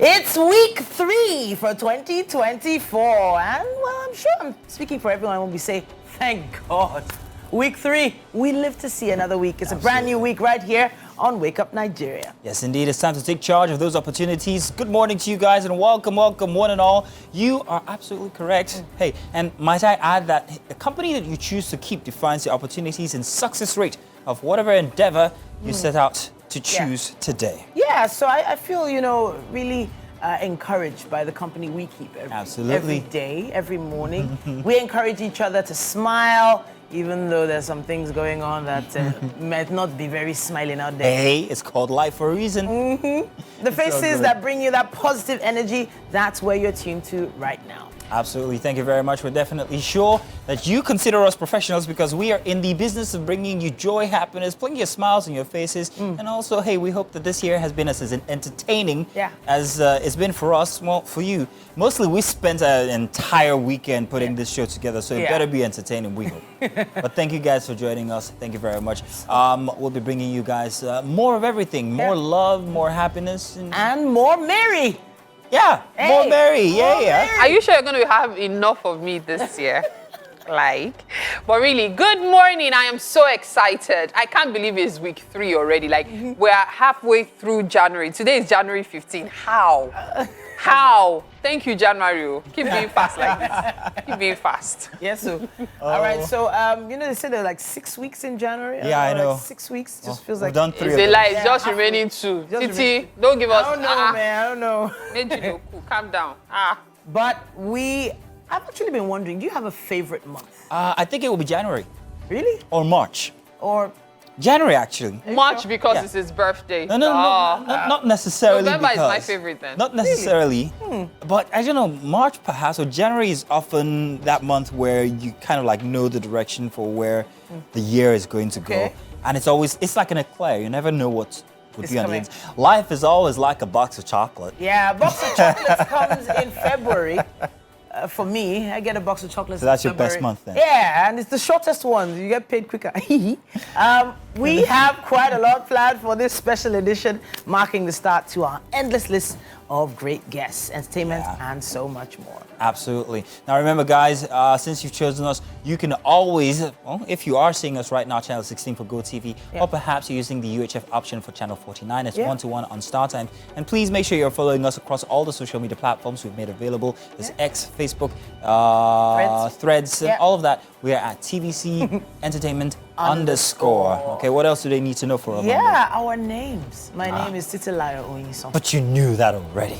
It's week 3 for 2024, and well, I'm sure I'm speaking for everyone when we say, thank God. Week 3, we live to see another week. It's a brand new week right here on Wake Up Nigeria. Yes, indeed. It's time to take charge of those opportunities. Good morning to you guys and welcome one and all. You are absolutely correct. Hey, and might I add that the company that you choose to keep defines the opportunities and success rate of whatever endeavor you set out to choose today. Yeah, so I feel, really encouraged by the company we keep every day, every morning. We encourage each other to smile, even though there's some things going on that might not be very smiling out there. Hey, it's called life for a reason. The faces that bring you that positive energy, that's where you're tuned to right now. Absolutely. Thank you very much. We're definitely sure that you consider us professionals because we are in the business of bringing you joy, happiness, putting your smiles on your faces. And also, hey, we hope that this year has been as entertaining as it's been for us. Well, for you. Mostly we spent an entire weekend putting this show together, so it better be entertaining, we hope. But thank you guys for joining us. Thank you very much. We'll be bringing you guys more of everything. More love, more happiness. And more merry. Yeah, more merry. Yeah. Are you sure you're going to have enough of me this year? But really, good morning. I am so excited. I can't believe it's week 3 already. We're halfway through January. Today is January 15. How? Thank you, January. Keep being fast like this. Keep being fast. Yes, so. All right, so, they said there are like 6 weeks in January. Yeah, I know. Like 6 weeks. Just feels like... We've done 3 It's of a them. lie. It's just remaining 2. Titi, don't give us... I don't know, man. I don't know. Calm down. But I've actually been wondering, do you have a favorite month? I think it will be January. Really? Or March. Or... January, actually. March because it's his birthday. No, not necessarily. November because, is my favorite then. Not necessarily, but I don't know, March perhaps, or January is often that month where you kind of like know the direction for where the year is going to go. And it's like an eclair, you never know what would be on the end. Life is always like a box of chocolate. Yeah, a box of chocolates comes in February. For me, I get a box of chocolates. So that's in your best February. month then? Yeah, and it's the shortest one. You get paid quicker. We have quite a lot planned for this special edition, marking the start to our endless list of great guests, entertainment, and so much more. Absolutely. Now remember, guys, since you've chosen us, you can always, if you are seeing us right now, channel 16 for GOTV, or perhaps you're using the UHF option for channel 49, it's 1-to-1 on StarTimes. And please make sure you're following us across all the social media platforms we've made available. There's X, Facebook, Threads, and all of that. We are at TVC Entertainment _. Okay, what else do they need to know for a moment? Yeah, our names. My name is Titilayo Onyison. But you knew that already.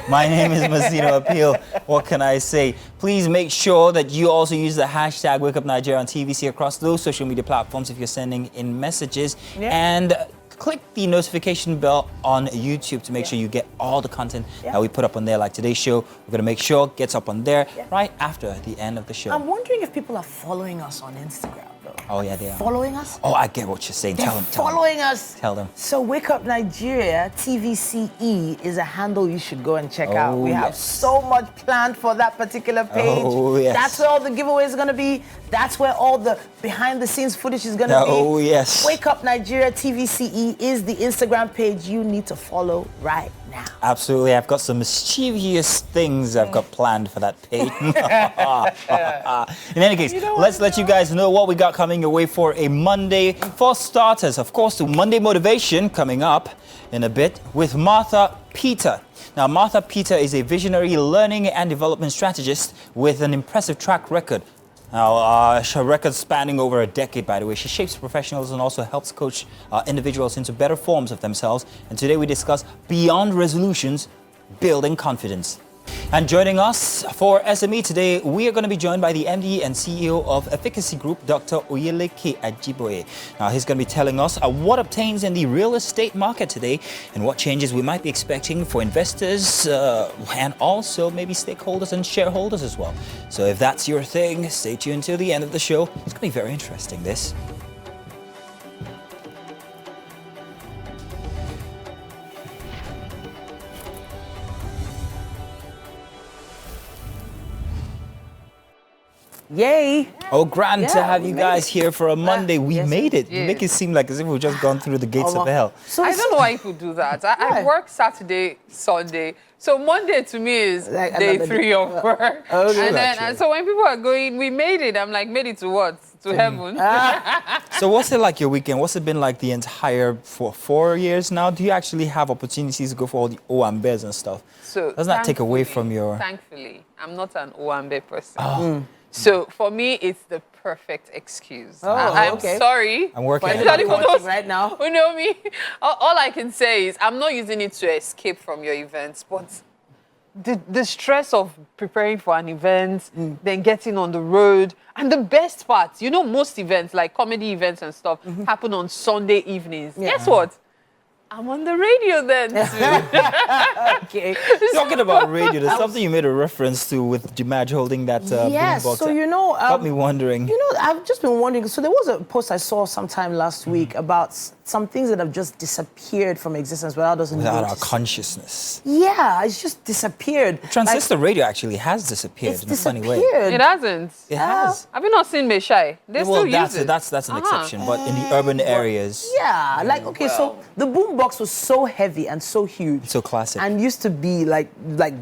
My name is Masino Appeal. What can I say? Please make sure that you also use the hashtag WakeUpNigeria on TVC across those social media platforms if you're sending in messages. And click the notification bell on YouTube to make sure you get all the content that we put up on there, like today's show. We're going to make sure it gets up on there right after the end of the show. I'm wondering if people are following us on Instagram, though. Oh, yeah, they are. Following us? Oh, I get what you're saying. Tell them. Following us. Tell them. So Wake Up Nigeria, TVCE, is a handle you should go and check out. We have so much planned for that particular page. Oh, yes. That's where all the giveaways are going to be. That's where all the behind-the-scenes footage is going to be. Oh, yes. Wake Up Nigeria, TVCE is the Instagram page you need to follow right now. Absolutely. I've got some mischievous things I've got planned for that page. In any case, let's let you guys know what we got coming your way for a Monday. For starters, of course, the Monday Motivation coming up in a bit with Martha Peter. Now, Martha Peter is a visionary learning and development strategist with an impressive track record. Now, her record spanning over a decade, by the way. She shapes professionals and also helps coach individuals into better forms of themselves. And today we discuss Beyond Resolutions, Building Confidence. And joining us for SME today, we are going to be joined by the MD and CEO of Efficacy Group, Dr. Oyeleke Ajiboye. Now, he's going to be telling us what obtains in the real estate market today and what changes we might be expecting for investors and also maybe stakeholders and shareholders as well. So if that's your thing, stay tuned till the end of the show. It's going to be very interesting, this. Yay! Oh, grand to Yeah, have we you made guys it. here for a Monday. We yes, made it. yes. You make it seem like as if we've just gone through the gates of hell. So I don't know why people do that. I Why? work Saturday, Sunday. So Monday to me is Like day another 3 of work. Okay. And then, and so when people are going, we made it. I'm like, made it to what? To heaven. So what's it like your weekend? What's it been like the entire for 4 years now? Do you actually have opportunities to go for all the Owambes and stuff? So Doesn't that take away thankfully- from your... Thankfully, I'm not an Owambe person. So for me, it's the perfect excuse. I'm okay. sorry. I'm working For on anybody it. watching right now. Who know me? All I can say is I'm not using it to escape from your events, but the stress of preparing for an event, then getting on the road, and the best part, you know, most events, like comedy events and stuff, happen on Sunday evenings. Guess what? I'm on the radio then too. Okay. Talking about radio, there's something you made a reference to with Jimaj holding that Yes, boombox. so you know... Got me wondering. You know, I've just been wondering. So there was a post I saw sometime last week about some things that have just disappeared from existence without us Without our noticing. consciousness. Yeah, it's just disappeared. Transistor radio actually has disappeared It's in a funny way. disappeared. It hasn't. It has. Have you not seen Meshai? They Well, still use it. that's an exception, but in the urban areas, Yeah, like, okay, so the boombox was so heavy and so huge. so classic. And used to be like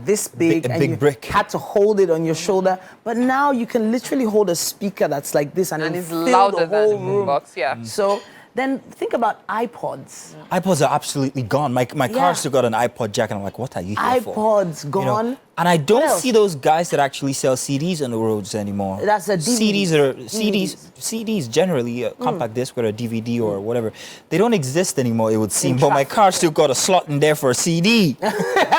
this big. A and big you brick. had to hold it on your shoulder. But now you can literally hold a speaker that's like this and, And it'll it's fill louder the than whole the room. boombox, yeah. So then think about iPods. iPods are absolutely gone. My car Yeah. still got an iPod jack, and I'm like, what are you here for? iPods You gone. know? And I don't else? see those guys that actually sell CDs on the roads anymore. That's a DVD. CDs generally, compact disc or a DVD or whatever. They don't exist anymore, it would seem. But my traffic. car still got a slot in there for a CD.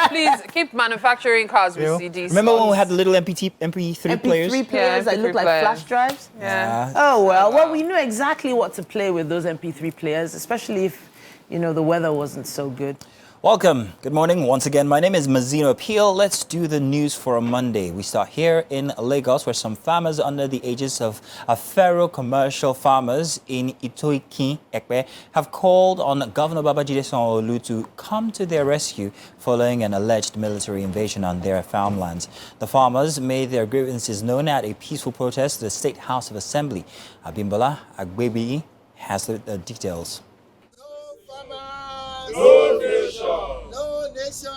Please keep manufacturing cars with You know? CDs. Remember when we had the little MP3 players? MP3 players that MP3 look like players. flash drives? Yeah. Oh, well, we knew exactly what to play with those MP3 players, especially if, you know, the weather wasn't so good. Welcome. Good morning. Once again, my name is Mazino Appeal. Let's do the news for a Monday. We start here in Lagos, where some farmers under the ages of Afero commercial farmers in Itoiki, Ekpe, have called on Governor Babajide Sanwo-Olu to come to their rescue following an alleged military invasion on their farmlands. The farmers made their grievances known at a peaceful protest to the State House of Assembly. Abimbola Agbebi has the details. No nation. No nation.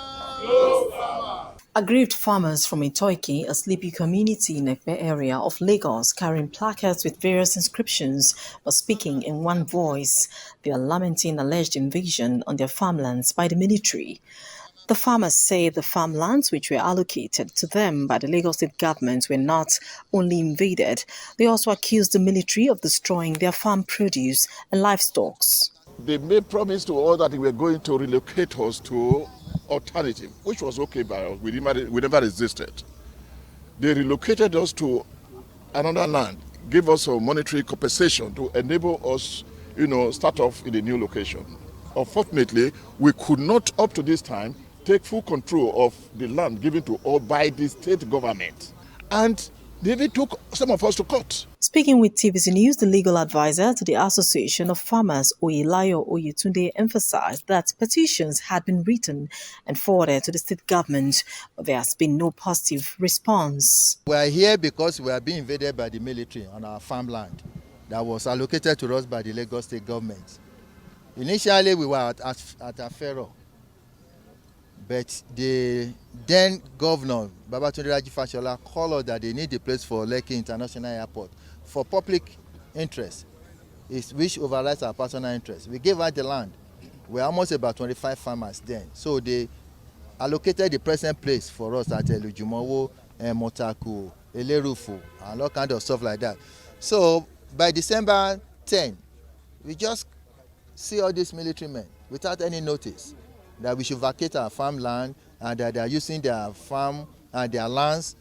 No farmer. Aggrieved farmers from Itoiki, a sleepy community in Ekpe area of Lagos, carrying placards with various inscriptions, were speaking in one voice. They are lamenting alleged invasion on their farmlands by the military. The farmers say the farmlands which were allocated to them by the Lagos state government were not only invaded, they also accused the military of destroying their farm produce and livestock. They made promise to all that they were going to relocate us to alternative, which was okay by us. We never resisted. They relocated us to another land, gave us a monetary compensation to enable us, start off in a new location. Unfortunately, we could not, up to this time, take full control of the land given to us by the state government. And they even took some of us to court. Speaking with TVC News, the legal advisor to the Association of Farmers, Oyelayo Oyetunde, emphasized that petitions had been written and forwarded to the state government, but there has been no positive response. We are here because we are being invaded by the military on our farmland that was allocated to us by the Lagos state government. Initially, we were at Afero, but the then governor, Babatunde Raji Fashola, called us that they need a place for Lekki International Airport for public interest, which overrides our personal interest. We gave out the land. We're almost about 25 farmers then. So they allocated the present place for us at Elujumowo, Motaku, Elerufu, and all kinds of stuff like that. So by December 10, we just see all these military men without any notice that we should vacate our farmland and that they are using their farm and their lands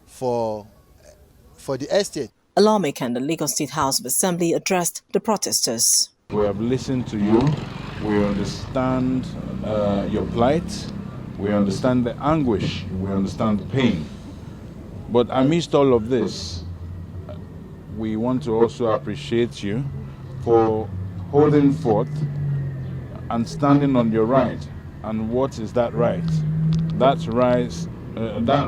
for the estate. A lawmaker in the Lagos State House of Assembly addressed the protesters. We have listened to you. We understand your plight. We understand the anguish. We understand the pain. But amidst all of this, we want to also appreciate you for holding forth and standing on your right. And what is that right? That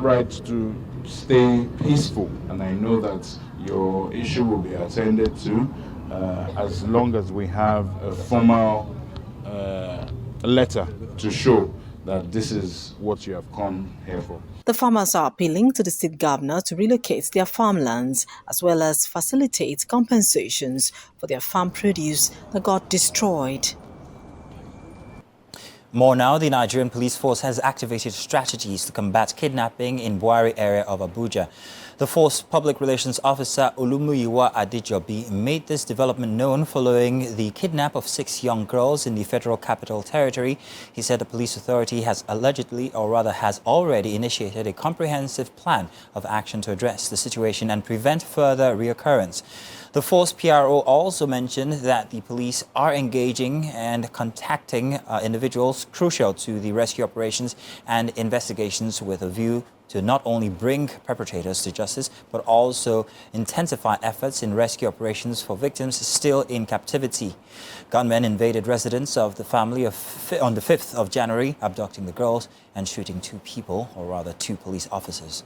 right to stay peaceful, and I know that your issue will be attended to as long as we have a formal letter to show that this is what you have come here for. The farmers are appealing to the state governor to relocate their farmlands as well as facilitate compensations for their farm produce that got destroyed. More now, the Nigerian police force has activated strategies to combat kidnapping in Buhari area of Abuja. The force public relations officer Olumuyiwa Adejobi made this development known following the kidnap of 6 young girls in the Federal Capital Territory. He said the police authority has allegedly, or rather has already initiated a comprehensive plan of action to address the situation and prevent further reoccurrence. The force PRO also mentioned that the police are engaging and contacting individuals crucial to the rescue operations and investigations with a view to not only bring perpetrators to justice, but also intensify efforts in rescue operations for victims still in captivity. Gunmen invaded residence of the family on the 5th of January, abducting the girls and shooting 2 people, or rather 2 police officers.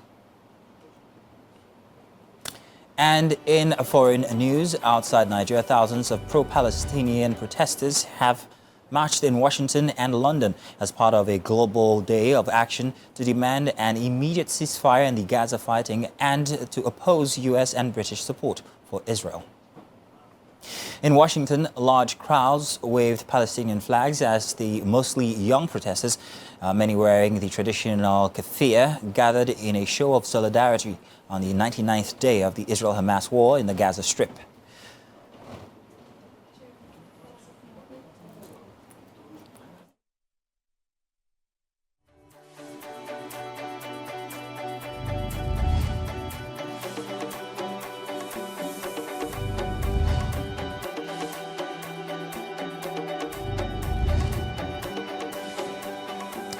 And in foreign news, outside Nigeria, thousands of pro-Palestinian protesters have marched in Washington and London as part of a global day of action to demand an immediate ceasefire in the Gaza fighting and to oppose U.S. and British support for Israel. In Washington, large crowds waved Palestinian flags as the mostly young protesters, many wearing the traditional keffiyeh, gathered in a show of solidarity on the 99th day of the Israel-Hamas war in the Gaza Strip.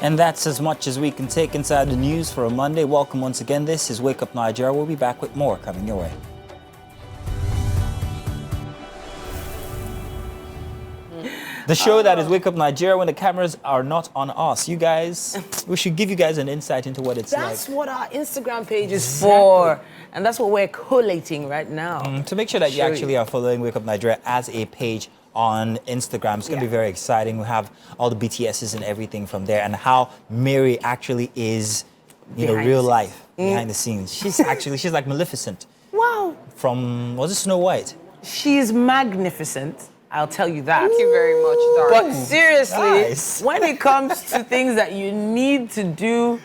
And that's as much as we can take inside the news for a Monday. Welcome once again. This is Wake Up Nigeria. We'll be back with more coming your way. The show that is Wake Up Nigeria when the cameras are not on us. You guys, we should give you guys an insight into what it's like. That's what our Instagram page is for. And that's what we're collating right now. To make sure that you actually are following Wake Up Nigeria as a page on Instagram. It's going to be very exciting. We have all the BTSs and everything from there, and how Mary actually is, real life, behind the scenes. She's like Maleficent. Wow. From, was it Snow White? She's magnificent. I'll tell you that. Thank you very much, darling. But seriously, Nice. when it comes to things that you need to do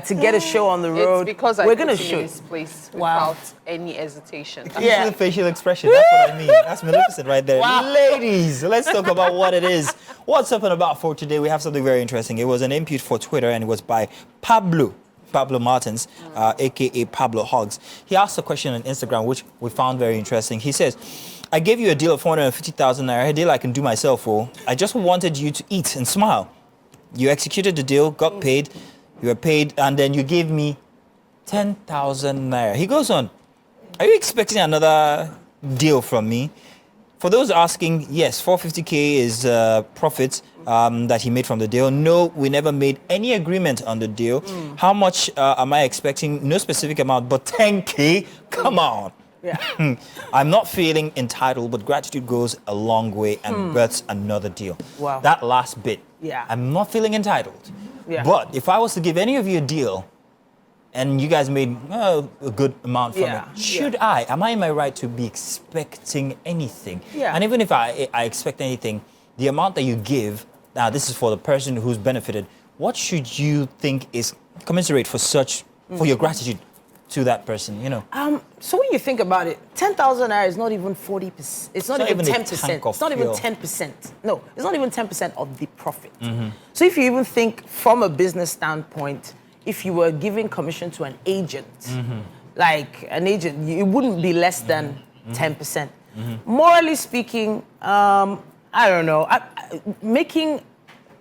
to get a show on the road, It's because we're going to show this place Wow. without any hesitation. Yeah. The facial expression, that's what I mean. That's Maleficent right there. Wow. Ladies, let's talk about what it is. What's up and about for today? We have something very interesting. It was an input for Twitter, and it was by Pablo Martins, a.k.a. Pablo Hogs. He asked a question on Instagram, which we found very interesting. He says, I gave you a deal of 450,000 naira, a deal I can do myself for. I just wanted you to eat and smile. You executed the deal, got paid, you were paid, and then you gave me 10,000 naira. He goes on, are you expecting another deal from me? For those asking, yes, 450K is profit that he made from the deal. No, we never made any agreement on the deal. How much am I expecting? No specific amount, but 10K? Come on. Yeah. I'm not feeling entitled, but gratitude goes a long way and births another deal. Wow. That last bit. Yeah. I'm not feeling entitled. Yeah. But if I was to give any of you a deal and you guys made a good amount from it, am I in my right to be expecting anything? Yeah. And even if I expect anything, the amount that you give, now this is for the person who's benefited, what should you think is commensurate for for your gratitude to that person, So when you think about it, 10,000 naira is not even 40%. It's not even 10%. It's not even 10%. No, it's not even 10% of the profit. So if you even think from a business standpoint, if you were giving commission to an agent, like an agent, it wouldn't be less than 10%. Morally speaking, I don't know.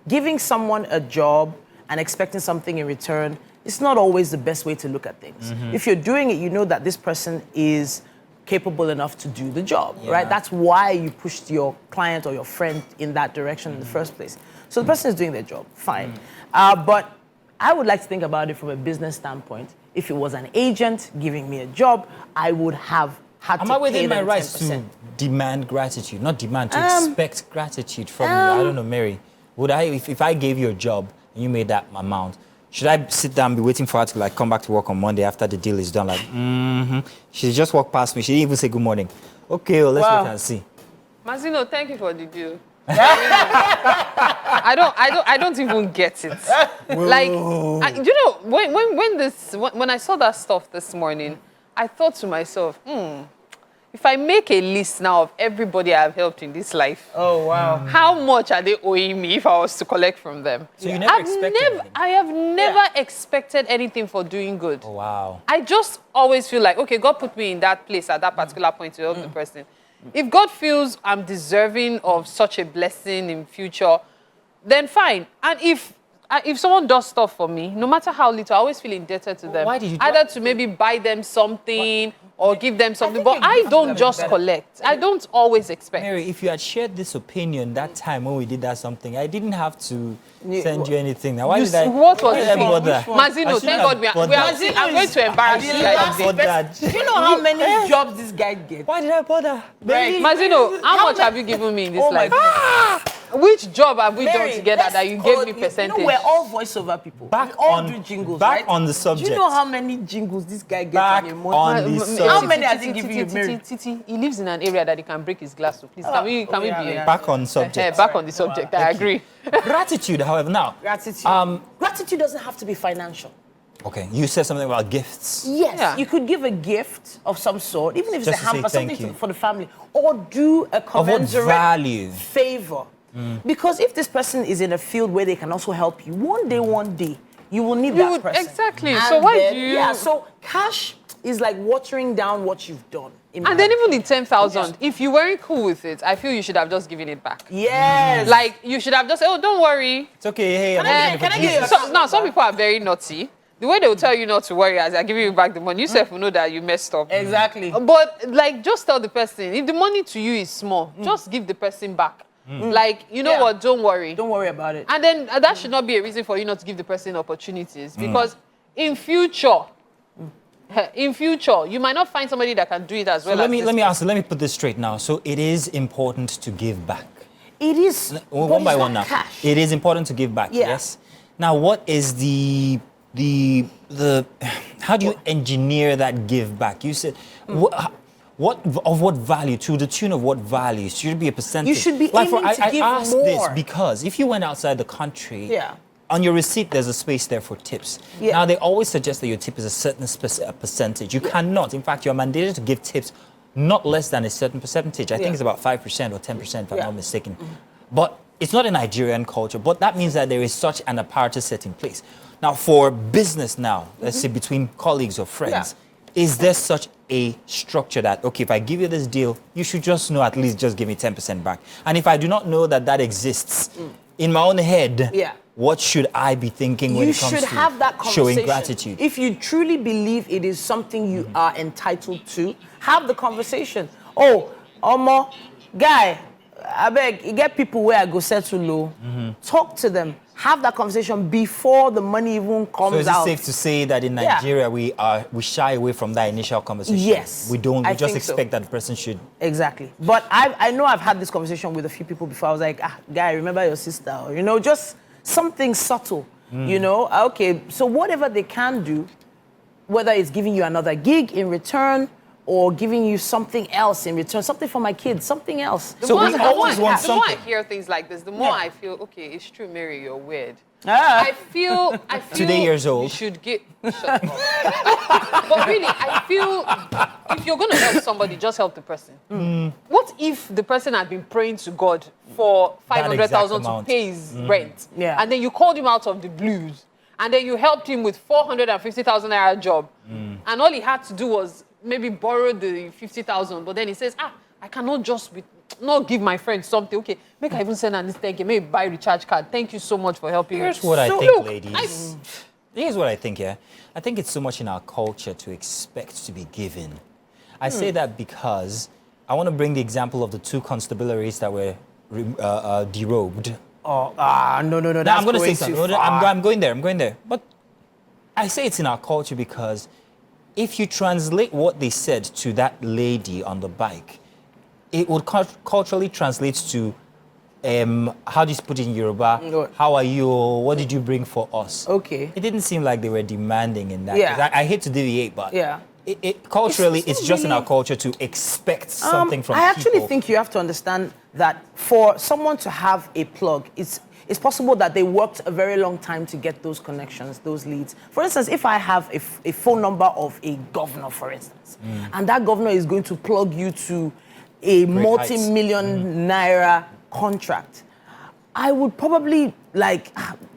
Giving someone a job and expecting something in return, it's not always the best way to look at things. If you're doing it, you know that this person is capable enough to do the job, right? That's why you pushed your client or your friend in that direction in the first place. So the person is doing their job, fine. But I would like to think about it from a business standpoint. If it was an agent giving me a job, I would have had Am to I pay within my them rights 10%. to demand gratitude? Not demand, to expect gratitude from you. I don't know, Mary. Would I, if I gave you a job and you made that amount, should I sit down and be waiting for her to like come back to work on Monday after the deal is done? Like, She just walked past me. She didn't even say good morning. Okay, well, let's wait and see. Mazino, thank you for the deal. I don't even get it. Like, when I saw that stuff this morning, I thought to myself, if I make a list now of everybody I've helped in this life, Oh, wow. how much are they owing me if I was to collect from them? So you never expected anything? I have never expected anything for doing good. Oh, wow. I just always feel like, okay, God put me in that place at that particular point to help the person. If God feels I'm deserving of such a blessing in future, then fine. And if someone does stuff for me, no matter how little, I always feel indebted to them. Why did you do Either that? to maybe buy them something or give them something. think But you I give don't them just better. collect. I don't always expect. Mary, if you had shared this opinion that time when we did that something, I didn't have to send you anything. Now, why did I? What was why the did I thing? bother? I Mazino, shouldn't thank have God we are bothered. I'm going to embarrass you guys. Bothered. Do you know how many jobs this guy gets? Why did I bother? Right. Mazino, how much have you given me in this Oh my life? goodness. Which job have we done Mary, together let's that you call- gave me percentage? You know, we're all voiceover people. Back we all on- do jingles, back right? on the Do subject. you know how many jingles this guy gets Back in a on month? the How subject. many has he given you, Mary? Titi, he lives in an area that he can break his glass to. Please, can we be Back on subject. back on the subject? I agree. Gratitude, however, now. Gratitude. Gratitude doesn't have to be financial. Okay, you said something about gifts. Yes, Yeah. you could give a gift of some sort, even if it's Just a to say hamper, thank something you. for the family, or do a what commensurate value? favor. Because if this person is in a field where they can also help you, one day, you will need that person. Exactly. And So why then- do you? Yeah, so cash is like watering down what you've done. And then even the 10,000, if you weren't cool with it, I feel you should have just given it back. Yes. Like you should have just said, oh, don't worry. It's okay, hey, I'm I doing it for give you Jesus. a- Now some people are very naughty. The way they will tell you not to worry as they're giving you back the money, you self will know that you messed up. Exactly. But like, just tell the person, if the money to you is small, just give the person back. Like, you know Yeah. what, don't worry. Don't worry about it. And then that should not be a reason for you not to give the person opportunities. Because in future, you might not find somebody that can do it as well. So as let me put this straight now. So it is important to give back. It is One but by it's one not now. cash. It is important to give back. Yeah. Yes. Now, what is the how do you engineer that give back? You said what value, to the tune of what value? Should it be a percentage? You should be like aiming to I give asked more. this because if you went outside the country, Yeah. on your receipt there's a space there for tips. Yeah. Now they always suggest that your tip is a certain percentage. You cannot. In fact, you're mandated to give tips not less than a certain percentage. I think it's about 5% or 10%, if I'm not mistaken. But it's not a Nigerian culture, but that means that there is such an apparatus set in place. Now, for business now, let's say between colleagues or friends, is there such a structure that, okay, if I give you this deal, you should just know at least just give me 10% back. And if I do not know that that exists in my own head, what should I be thinking when You it comes should to have that conversation. showing gratitude? If you truly believe it is something you are entitled to, have the conversation. Oh, Omo, guy, I beg, you get people where I go settle low. Talk to them. Have that conversation before the money even comes So is it out. safe to say that in Nigeria we shy away from that initial conversation? Yes. We don't. We I just think so. expect that the person should. Exactly. But I know I've had this conversation with a few people before. I was like, guy, remember your sister? Or, you know, just something subtle. You know, okay, so whatever they can do, whether it's giving you another gig in return or giving you something else in return, something for my kids, something else. So we always want The more I something. hear things like this, the more I feel, okay, it's true, Mary, you're weird. Ah. I feel Today years old. You should get shut up. But really, I feel if you're gonna help somebody, just help the person. What if the person had been praying to God for 500,000 to amount. pay his rent, Yeah. and then you called him out of the blues, and then you helped him with 450,000 naira job, and all he had to do was maybe borrow the 50,000, but then he says, I cannot just not give my friend something. Okay, make I even send an thank you, maybe buy a recharge card. Thank you so much for helping Here's me. what I So think, look, ladies. Here's what I think, yeah. I think it's so much in our culture to expect to be given. I say that because I want to bring the example of the 2 constabularies that were derobed. No, Now, that's I'm going to say going something. too far. I'm going there. But I say it's in our culture because if you translate what they said to that lady on the bike, it would culturally translate to, how do you put it in Yoruba? What? How are you? What did you bring for us? Okay. It didn't seem like they were demanding in that. Yeah. 'Cause I hate to deviate, but Yeah. It culturally, It's it's just in really- our culture to expect something from I actually people. think you have to understand that for someone to have a plug, it's possible that they worked a very long time to get those connections, those leads. For instance, if I have a phone number of a governor, for instance, and that governor is going to plug you to a multi-million naira contract, I would probably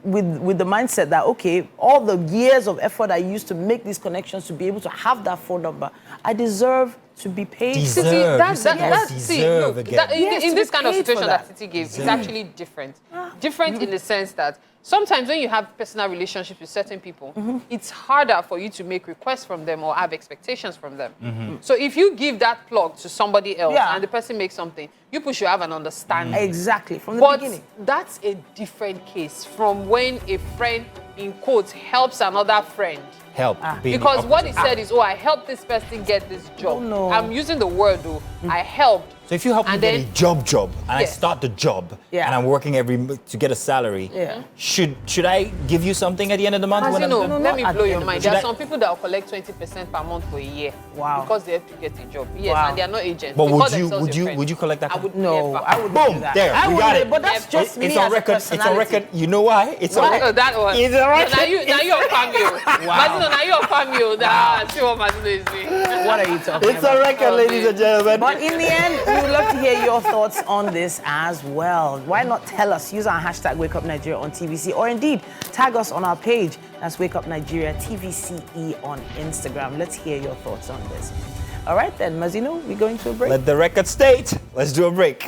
with the mindset that, okay, all the years of effort I used to make these connections to be able to have that phone number, I deserve to be paid. Deserve. See, You said the word deserve again. Yes, in to this be kind of paid for situation that that. Titi gave, it's actually different. Different in the sense that sometimes when you have personal relationships with certain people, it's harder for you to make requests from them or have expectations from them. So if you give that plug to somebody else and the person makes something, you people should have an understanding. Exactly, from the But beginning. that's a different case from when a friend, in quotes, helps another friend. Help. being Because the what he opposite. said is, oh, I helped this person get this job. Oh, no. I'm using the word, though. I helped. So if you help me And get a then- job, and I Yes. start the job, Yeah. and I'm working to get a salary, should I give you something at the end of the month? As when you I'm know, done? let me at blow the your end of mind. the- There are Should I- some people that will collect 20% per month for a year. Wow. Because they have to get a job. Yes, Wow. and they are not agents. But They would call you themselves would your you friend. would you collect that? I would No, never. I wouldn't Boom! do that. There, I we wouldn't, got it. but that's just me It's on as a record. It's on personality. record. You know why? It's on record. That one. It's on record. Now you family. Mazino, now your family. See what Mazino is doing. What are you talking It's about? on record, ladies and gentlemen. But in the end, we would love to hear your thoughts on this as well. Why not tell us? Use our hashtag WakeUpNigeria on TVC, or indeed tag us on our page. That's WakeUpNigeria TVCE on Instagram. Let's hear your thoughts on this. All right then, Mazino, we're going to a break. Let the record state. Let's do a break.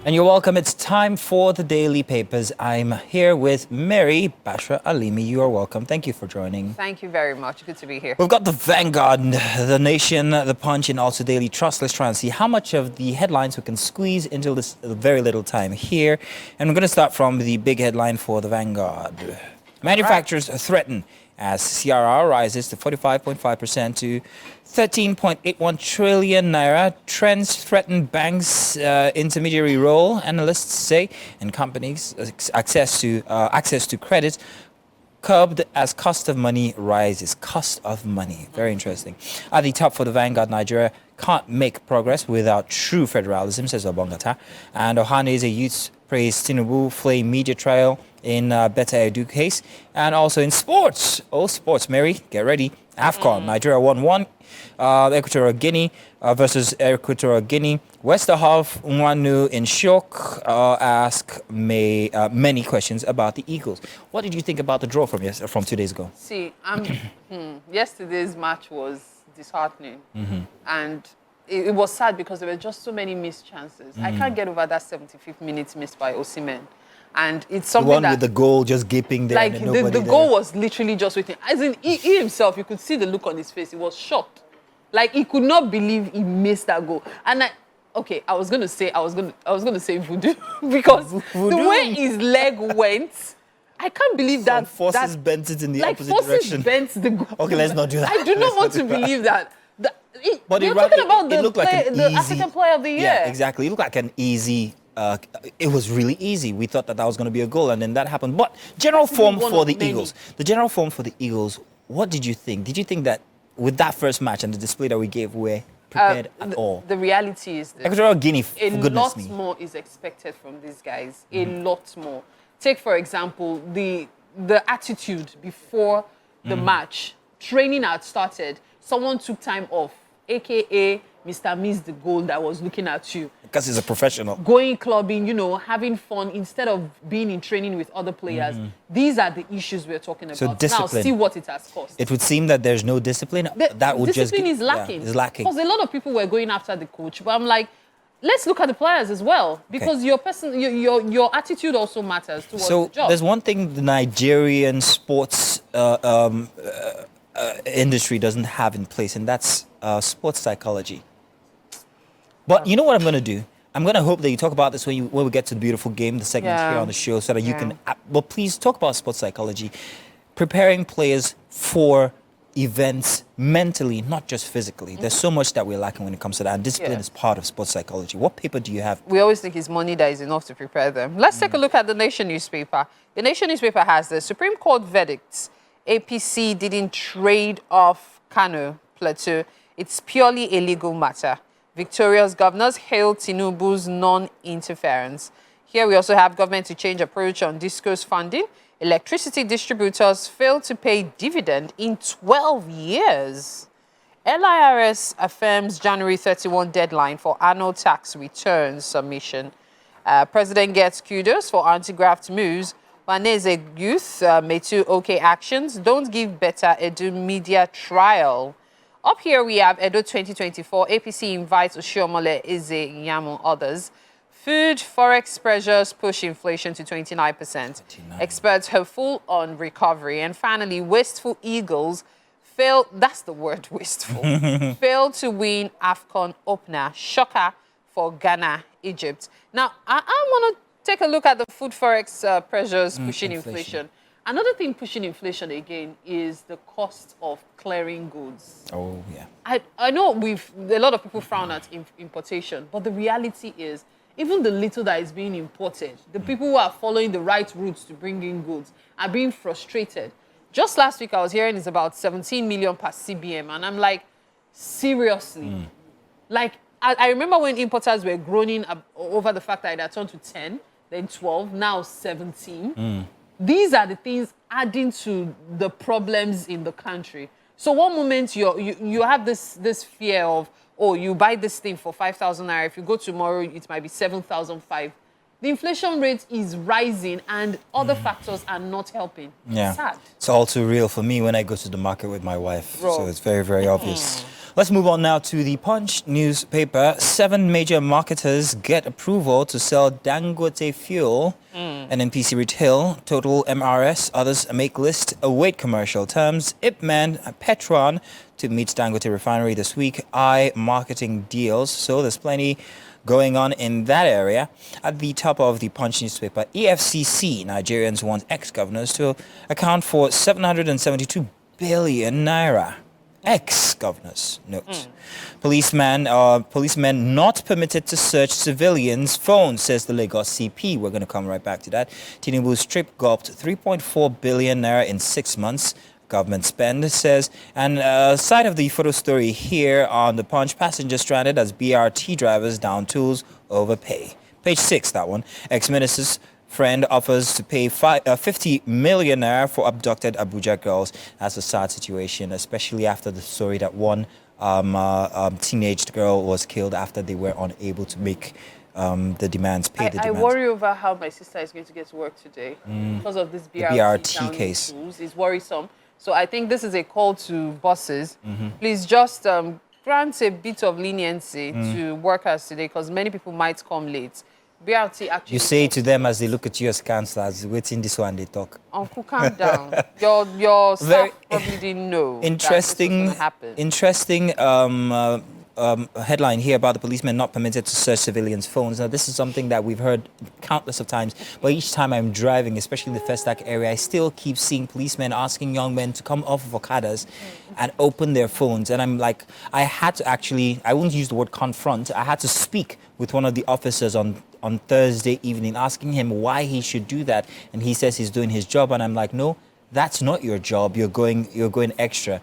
And you're welcome. It's time for the daily papers. I'm here with Mary Bashra Alimi. You are welcome. Thank you for joining. Thank you very much. Good to be here. We've got the Vanguard, the Nation, the Punch, and also Daily Trust. Let's try and see how much of the headlines we can squeeze into this very little time here. And we're going to start from the big headline for the Vanguard. Manufacturers threaten as CRR rises to 45.5% to 13.81 trillion naira. Trends threaten banks' intermediary role, analysts say, and companies' access to credit curbed as cost of money rises. Cost of money. Very interesting. At the top for the Vanguard, Nigeria can't make progress without true federalism, says Obongata. And Ohaneze youths praise Tinubu flame media trial in Better Edu case. And also in sports. Oh, sports, Mary, get ready. AFCON, Nigeria 1-1. Equatorial Guinea versus Equatorial Guinea. Westerhoff Nwanu in shock ask many questions about the Eagles. What did you think about the draw from 2 days ago? See, yesterday's match was disheartening. And it was sad because there were just so many missed chances. I can't get over that 75th minute missed by Osimhen. And it's The something one that... with the goal just gaping there. Like, and nobody the there. goal was literally just waiting. As in, he himself, you could see the look on his face. He was shocked. Like, he could not believe he missed that goal. And I was going to say voodoo because Voodoo. the way his leg went, I can't believe Some that... forces bent it in the like, opposite forces direction. bent the goal. Okay, let's not do that. I do not Let's want not to do that. believe that. But we're it talking about it looked like an the easy, African Player of the Year. Yeah, exactly. It looked like an easy. It was really easy. We thought that was going to be a goal, and then that happened. But general form one for of the many. Eagles. The general form for the Eagles. What did you think? Did you think that with that first match and the display that we gave, we're prepared at all? The reality is that Equatorial Guinea, for a goodness lot me. more is expected from these guys. A lot more. Take, for example, the attitude before the match. Training had started. Someone took time off, a.k.a. Mr. Miss the goal that was looking at you. Because he's a professional. Going clubbing, having fun instead of being in training with other players. These are the issues we're talking about. So discipline. Now, see what it has cost. It would seem that there's no discipline. That would discipline just is lacking. Yeah, is lacking. Because a lot of people were going after the coach, but I'm like, let's look at the players as well, because your attitude also matters towards So the job. there's one thing the Nigerian sports industry doesn't have in place, and that's sports psychology. But you know what I'm going to do? I'm going to hope that you talk about this when we get to the beautiful game, the segment here on the show, so that you can... Well, please talk about sports psychology. Preparing players for events mentally, not just physically. There's so much that we're lacking when it comes to that. And discipline is part of sports psychology. What paper do you have? We always think it's money that is enough to prepare them. Let's take a look at the Nation newspaper. The Nation newspaper has the Supreme Court verdicts. APC didn't trade off Kano Plateau. It's purely a legal matter. Victorious governors hail Tinubu's non-interference. Here we also have government to change approach on discourse funding. Electricity distributors failed to pay dividend in 12 years. LIRS affirms January 31 deadline for annual tax return submission. President gets kudos for anti-graft moves. Waneze youth, Metu OK actions. Don't give better Edu media trial. Up here we have Edo 2024. APC invites Oshiomole Eze Nyamu others. Food, forex pressures push inflation to 29%. Experts hopeful on recovery. And finally, wasteful Eagles fail, that's the word, wasteful, fail to win AFCON opener. Shocker for Ghana, Egypt. Now, I want to take a look at the food forex pressures pushing inflation. Another thing pushing inflation again is the cost of clearing goods. Oh, yeah. I know a lot of people frown at importation, but the reality is, even the little that is being imported, the people who are following the right routes to bring in goods are being frustrated. Just last week, I was hearing it's about 17 million per CBM, and I'm like, seriously? Like, I remember when importers were groaning over the fact that it had turned to 10, then 12, now 17. These are the things adding to the problems in the country. So one moment you have this fear of, oh, you buy this thing for 5,000 naira. If you go tomorrow, it might be 7,500. The inflation rate is rising and other factors are not helping. Yeah. Sad. It's all too real for me when I go to the market with my wife. So it's very, very obvious. Let's move on now to the Punch newspaper. 7 major marketers get approval to sell Dangote fuel. NNPC retail, total MRS, others make list, await commercial terms. Ipman, Petron to meet Dangote refinery this week. Marketing deals. So there's plenty going on in that area. At the top of the Punch newspaper, EFCC, Nigerians want ex-governors to account for 772 billion naira. Ex-governors, note. Policemen not permitted to search civilians' phones, says the Lagos CP. We're going to come right back to that. Tinubu's trip gulped 3.4 billion naira in 6 months. Government spend, says. And side of the photo story here on the Punch, passengers stranded as BRT drivers down tools over pay. Page 6, that one. Ex-minister's friend offers to pay 50 million naira for abducted Abuja girls. That's a sad situation, especially after the story that one teenage girl was killed after they were unable to make the demands, pay the demands. I worry over how my sister is going to get to work today because of this BRT case. It's worrisome. So I think this is a call to bosses. Please just grant a bit of leniency to workers today because many people might come late. BRT actually... You say to them as they look at you as councillors, waiting this one, they talk. Uncle, calm down. Your staff probably didn't know interesting, that this was interesting headline here about the policemen not permitted to search civilians' phones. Now, this is something that we've heard countless of times, but each time I'm driving, especially in the Festac area, I still keep seeing policemen asking young men to come off of Okadas and open their phones. And I'm like, I had to actually, I wouldn't use the word confront, I had to speak with one of the officers on Thursday evening, asking him why he should do that. And he says he's doing his job. And I'm like, no, that's not your job. You're going extra.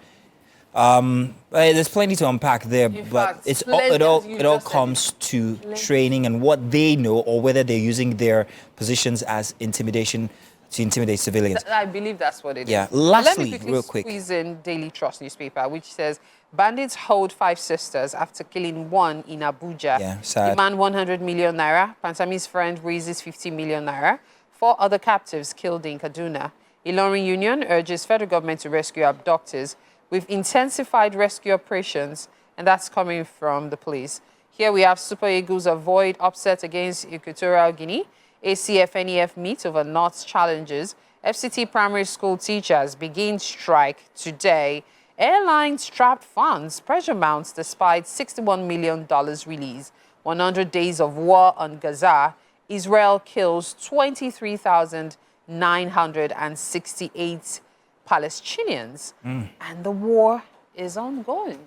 There's plenty to unpack there, but it all comes to training and what they know, or whether they're using their positions as intimidation to intimidate civilians. I believe that's what it is. Yeah. Lastly, let me real quick, squeeze in Daily Trust newspaper, which says bandits hold 5 sisters after killing one in Abuja. Yeah, sad. Demand 100 million naira. Pansami's friend raises 50 million naira. 4 other captives killed in Kaduna. Ilorin Union urges federal government to rescue abductors. We've intensified rescue operations, and that's coming from the police. Here we have Super Eagles avoid upset against Equatorial Guinea. ACF-NEF meet over North's challenges. FCT primary school teachers begin strike today. Airlines trapped funds. Pressure mounts despite $61 million release. 100 days of war on Gaza, Israel kills 23,968 Palestinians, and the war is ongoing.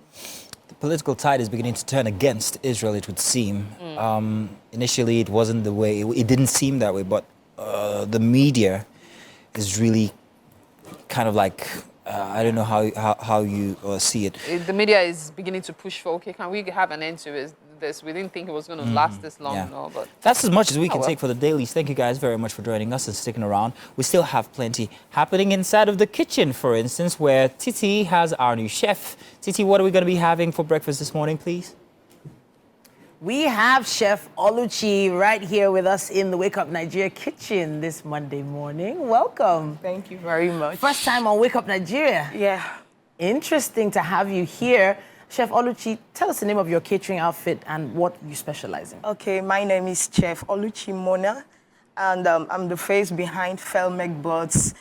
The political tide is beginning to turn against Israel, it would seem. Initially, it wasn't the way, it didn't seem that way, but the media is really kind of like, I don't know how you see it. The media is beginning to push for, okay, can we have an end to this? We didn't think it was going to last this long, no, but that's as much as we can take for the dailies. Thank you guys very much for joining us and sticking around. We still have plenty happening inside of the kitchen, for instance, where Titi has our new chef. Titi, what are we going to be having for breakfast this morning, please? We have Chef Oluchi right here with us in the Wake Up Nigeria kitchen this Monday morning. Welcome. Thank you very much. First time on Wake Up Nigeria. Yeah. Interesting to have you here. Chef Oluchi, tell us the name of your catering outfit and what you specialize in. Okay, my name is Chef Oluchi Mona, and I'm the face behind Felmek Birds.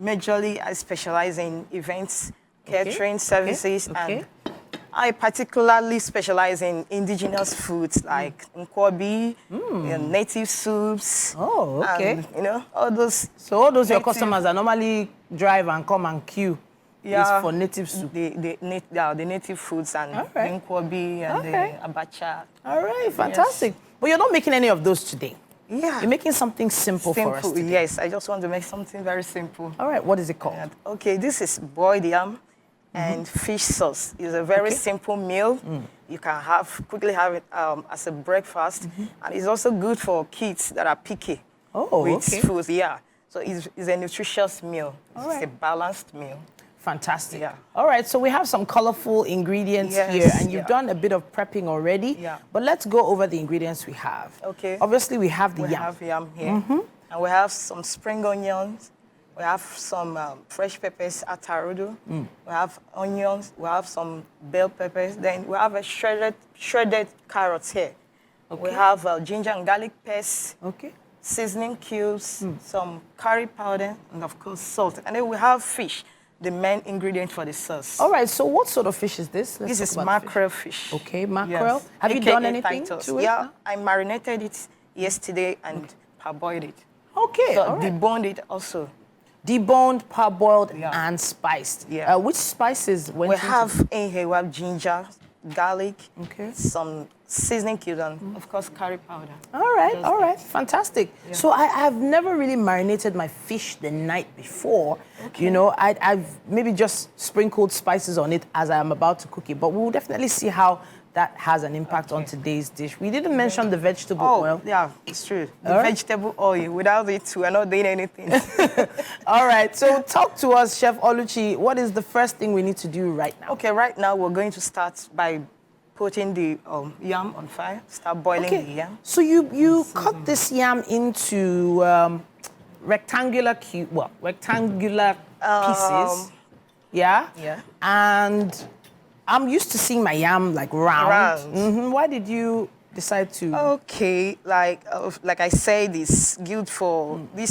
Majorly, I specialize in events, catering services, and I particularly specialize in indigenous foods like nkwobi, native soups. Oh, okay. And, you know, all those. So all those your customers that normally drive and come and queue is for native soup? The native foods and the nkwobi and the abacha. All right, fantastic. Yes. But you're not making any of those today. Yeah. You're making something simple for us today. Yes, I just want to make something very simple. All right, what is it called? Okay, this is boiled yam and fish sauce. It's a very simple meal. You can quickly have it as a breakfast. And it's also good for kids that are picky with food. Yeah. So it's a nutritious meal. It's a balanced meal. Fantastic. Yeah. All right, so we have some colorful ingredients here, and you've done a bit of prepping already. Yeah. But let's go over the ingredients we have. Okay. Obviously, we have the yam. We have yam here. And we have some spring onions. We have some fresh peppers, atarudo. We have onions. We have some bell peppers. Then we have a shredded carrots here. Okay. We have ginger and garlic paste. Okay. Seasoning cubes, some curry powder, and of course salt. And then we have fish, the main ingredient for the sauce. All right, so what sort of fish is this? This is mackerel fish. Okay, mackerel. Yes. Have you done anything to it? Yeah, I marinated it yesterday and parboiled it. Okay, so deboned it also. Deboned, parboiled, and spiced. Yeah. Which spices went into? We have in here, we have ginger, garlic, some seasoning cubes, and of course curry powder. All right, fantastic. Yeah. So I've never really marinated my fish the night before. Okay. You know, I've maybe just sprinkled spices on it as I'm about to cook it, but we'll definitely see how that has an impact on today's dish. We didn't mention the vegetable oil. Yeah, it's true. The vegetable oil, without it, we're not doing anything. All right, so talk to us, Chef Oluchi. What is the first thing we need to do right now? Okay, right now we're going to start by putting the yam on fire, start boiling the yam. So you cut this yam into rectangular pieces. Yeah? Yeah. And I'm used to seeing my yam like round. Why did you decide to? Okay, like I said, this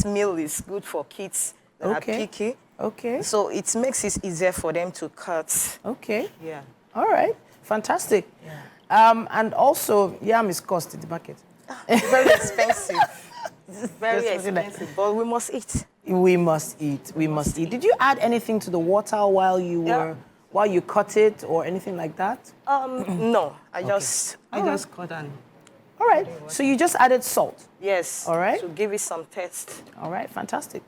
meal is good for kids that are picky. Okay. So it makes it easier for them to cut. Okay. Yeah. All right. Fantastic. Yeah. And also, yam is cost in the market. Very expensive. Very expensive, but we must eat. We must eat. We must eat. Did you add anything to the water while you cut it or anything like that? No. I just cut and. All right. So you just added salt. Yes. All right. To give it some taste. All right. Fantastic.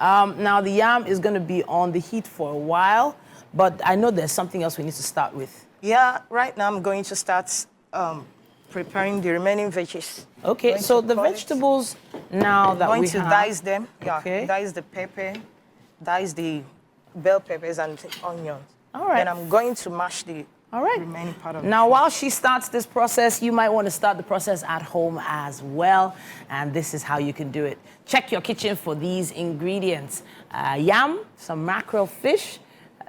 Now the yam is going to be on the heat for a while, but I know there's something else we need to start with. Yeah. Right now I'm going to start preparing the remaining veggies. Okay. So the vegetables now that we have. I'm going to dice them. Yeah. Okay. Dice the pepper, dice the bell peppers and onions. All right. And I'm going to mash the remaining part of it. Now, while she starts this process, you might want to start the process at home as well. And this is how you can do it. Check your kitchen for these ingredients. Yam, some mackerel fish,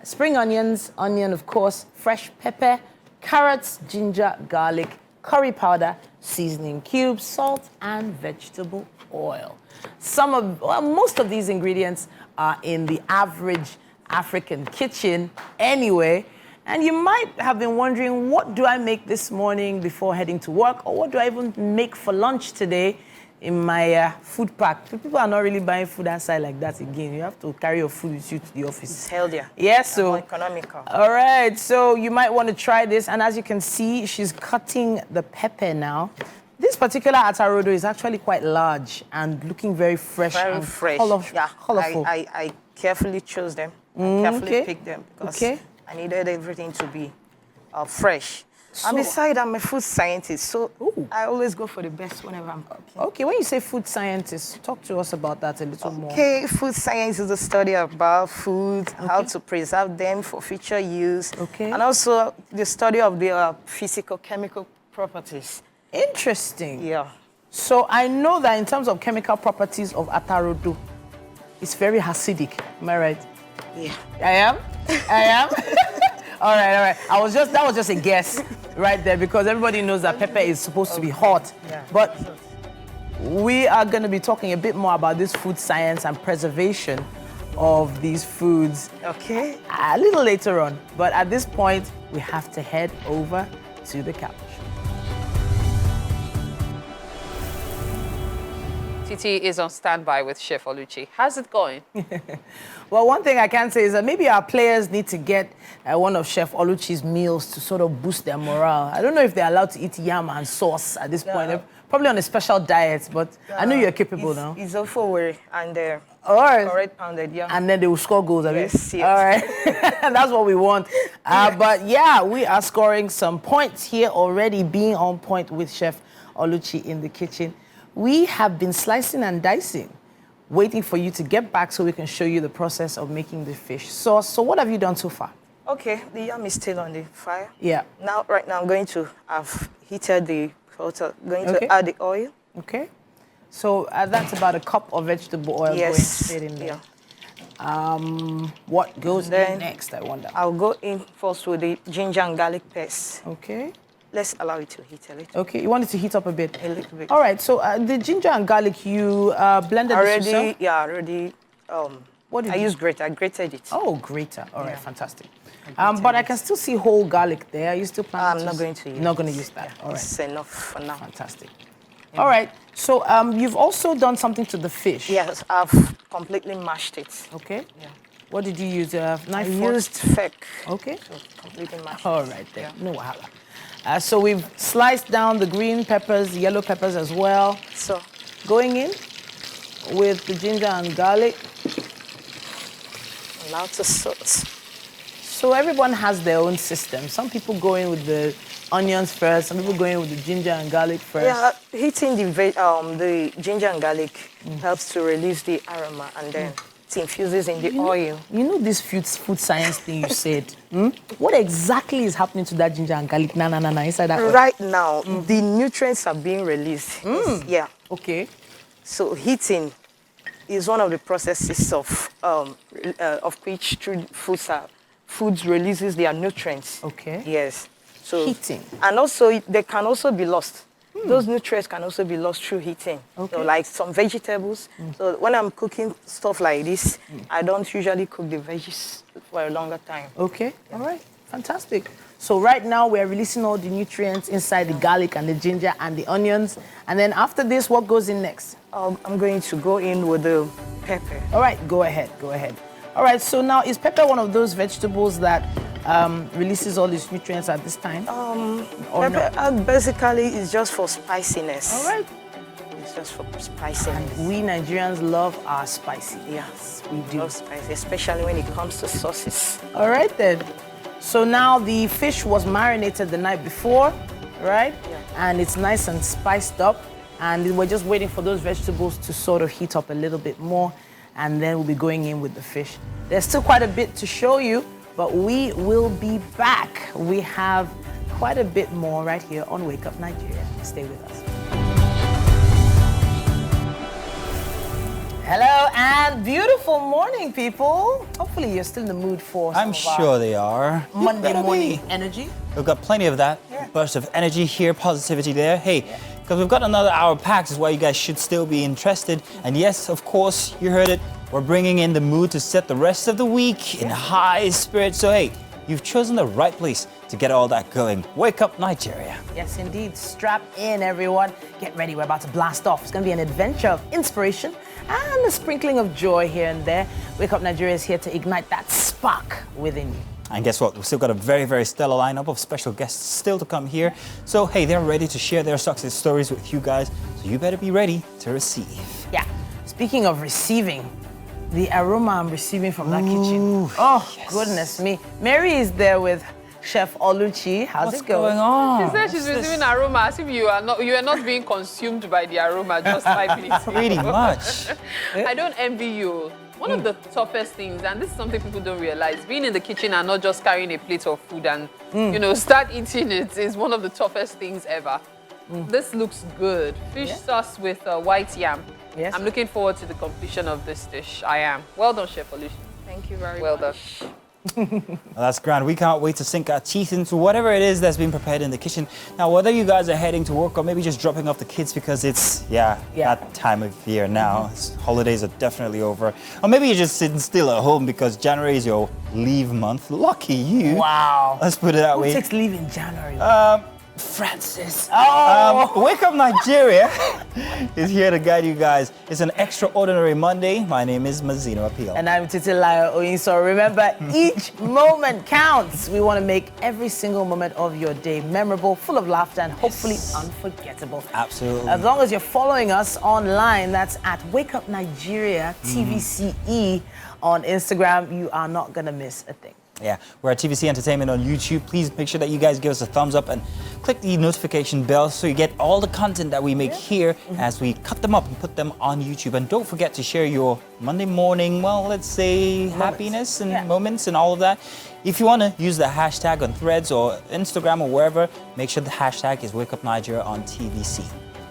spring onions, onion, of course, fresh pepper, carrots, ginger, garlic, curry powder, seasoning cubes, salt, and vegetable oil. Most of these ingredients are in the average African kitchen anyway, And you might have been wondering, what do I make this morning before heading to work? Or what do I even make for lunch today in my food pack? People are not really buying food outside like that again. You have to carry your food with you to the office. It's healthier. Yes, so more economical. All right, so you might want to try this. And as you can see, she's cutting the pepper now. This particular atarodo is actually quite large and looking very fresh. Very and fresh. colorful. I carefully chose them. I carefully picked them because I needed everything to be fresh. So, and besides, I'm a food scientist, so I always go for the best whenever I'm cooking. Okay, when you say food scientist, talk to us about that a little more. Okay, food science is the study about food, how to preserve them for future use, and also the study of their physical, chemical properties. Interesting. Yeah. So I know that in terms of chemical properties of atarodo, it's very acidic. Am I right? Yeah. I am? I am? All right. That was just a guess right there because everybody knows that pepper is supposed to be hot. Yeah. But we are going to be talking a bit more about this food science and preservation of these foods a little later on. But at this point, we have to head over to the couch. Titi is on standby with Chef Oluchi. How's it going? Well, one thing I can say is that maybe our players need to get one of Chef Oluchi's meals to sort of boost their morale. I don't know if they're allowed to eat yam and sauce at this point. They're probably on a special diet, but I know you're capable now. It's also worry and correct pounded, And then they will score goals, yes. All right. That's what we want. But yeah, we are scoring some points here already, being on point with Chef Oluchi in the kitchen. We have been slicing and dicing, waiting for you to get back so we can show you the process of making the fish sauce. So what have you done so far? Okay, the yam is still on the fire. Yeah. Right now, I'm going to have heated the water, to add the oil. Okay. So that's about a cup of vegetable oil going straight in there. Yeah. What goes in next, I wonder? I'll go in first with the ginger and garlic paste. Okay. Let's allow it to heat a little. Okay, you want it to heat up a bit? A little bit. All right, so the ginger and garlic, you blended this yourself? Yeah, already. I used grater. I grated it. Oh, grater. All right, fantastic. But I can still see whole garlic there. Are you still planning I'm not going to use Not going to use that. All right. It's enough for now. Fantastic. Yeah. All right, so you've also done something to the fish. Yes, I've completely mashed it. Okay. Yeah. What did you use? Knife? I used fork. Okay. So completely mashed All right, then. No wahala. So we've sliced down the green peppers, yellow peppers as well. So going in with the ginger and garlic. Allow to sauce. So everyone has their own system. Some people go in with the onions first. Some people go in with the ginger and garlic first. Yeah, heating the ginger and garlic helps to release the aroma, and then it infuses in the oil. You know this food science thing you said? What exactly is happening to that ginger and garlic? Inside that oil? Right now, the nutrients are being released. Yeah. Okay. So heating is one of the processes of which foods releases their nutrients. Okay. Yes. So heating. And also they can also be lost. Those nutrients can also be lost through heating. Okay. So like some vegetables. So when I'm cooking stuff like this, I don't usually cook the veggies for a longer time. Okay. All right. Fantastic. So right now we're releasing all the nutrients inside the garlic and the ginger and the onions. And then after this, what goes in next? I'm going to go in with the pepper. All right. Go ahead. All right. So now is pepper one of those vegetables that releases all these nutrients at this time? Pepper basically is just for spiciness. All right. It's just for spiciness. And we Nigerians love our spicy. Yes, we do. Love spicy, especially when it comes to sauces. All right then. So now the fish was marinated the night before, right? Yeah. And it's nice and spiced up. And we're just waiting for those vegetables to sort of heat up a little bit more. And then we'll be going in with the fish. There's still quite a bit to show you, but we will be back. We have quite a bit more right here on Wake Up Nigeria. Stay with us. Hello and beautiful morning, people. Hopefully you're still in the mood for I'm sure they are. Monday morning energy. We've got plenty of that. Burst of energy here, positivity there. Hey, because we've got another hour packed, is why you guys should still be interested. And yes, of course, you heard it. We're bringing in the mood to set the rest of the week in high spirits. So hey, you've chosen the right place to get all that going. Wake Up Nigeria. Yes, indeed. Strap in, everyone. Get ready. We're about to blast off. It's going to be an adventure of inspiration and a sprinkling of joy here and there. Wake Up Nigeria is here to ignite that spark within you. And guess what? We've still got a very, very stellar lineup of special guests still to come here. So, hey, they're ready to share their success stories with you guys. So you better be ready to receive. Yeah. Speaking of receiving, the aroma I'm receiving from that kitchen. Oh, yes. Goodness me. Mary is there with Chef Oluchi. How's it going? on? She said she's receiving aroma as if you are not being consumed by the aroma just 5 minutes ago. Pretty much. I don't envy you. One of the toughest things, and this is something people don't realize, being in the kitchen and not just carrying a plate of food and start eating it is one of the toughest things ever. This looks good. Fish sauce with white yam. Yes. I'm looking forward to the completion of this dish. I am. Well done, Chef Oluchi. Thank you very Well much. done. Well, that's grand. We can't wait to sink our teeth into whatever it is that's being prepared in the kitchen. Now, whether you guys are heading to work or maybe just dropping off the kids because it's, that time of year now. Holidays are definitely over. Or maybe you're just sitting still at home because January is your leave month. Lucky you. Wow. Let's put it that Who way. takes leave in January? Francis. Oh. Wake Up Nigeria is here to guide you guys. It's an extraordinary Monday. My name is Mazino Appeal. And I'm Titilayo Oyinso. Remember, each moment counts. We want to make every single moment of your day memorable, full of laughter, and hopefully unforgettable. Absolutely. As long as you're following us online, that's at Wake Up Nigeria, TVCE on Instagram, you are not going to miss a thing. Yeah, we're at TVC Entertainment on YouTube. Please make sure that you guys give us a thumbs up and click the notification bell so you get all the content that we make here as we cut them up and put them on YouTube. And don't forget to share your Monday morning, well, let's say happiness and moments and all of that. If you want to use the hashtag on Threads or Instagram or wherever, make sure the hashtag is Wake Up Nigeria on TVC.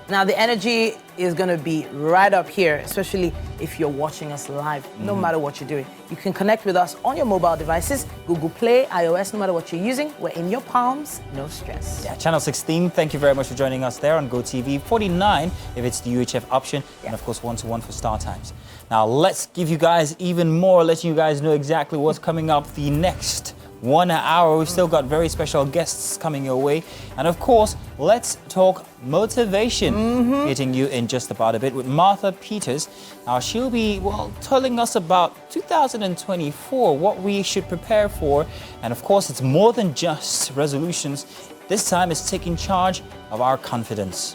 Now, the energy is going to be right up here, especially if you're watching us live, no matter what you're doing. You can connect with us on your mobile devices, Google Play, iOS, no matter what you're using. We're in your palms, no stress. Yeah, Channel 16, thank you very much for joining us there on GOTV. 49 if it's the UHF option, and of course 1-to-1 for StarTimes. Now, let's give you guys even more, letting you guys know exactly what's coming up the next 1 hour. We've still got very special guests coming your way. And of course, let's talk motivation, hitting you in just about a bit with Martha Peters. Now, she'll be, telling us about 2024, what we should prepare for. And of course, it's more than just resolutions. This time, it's taking charge of our confidence.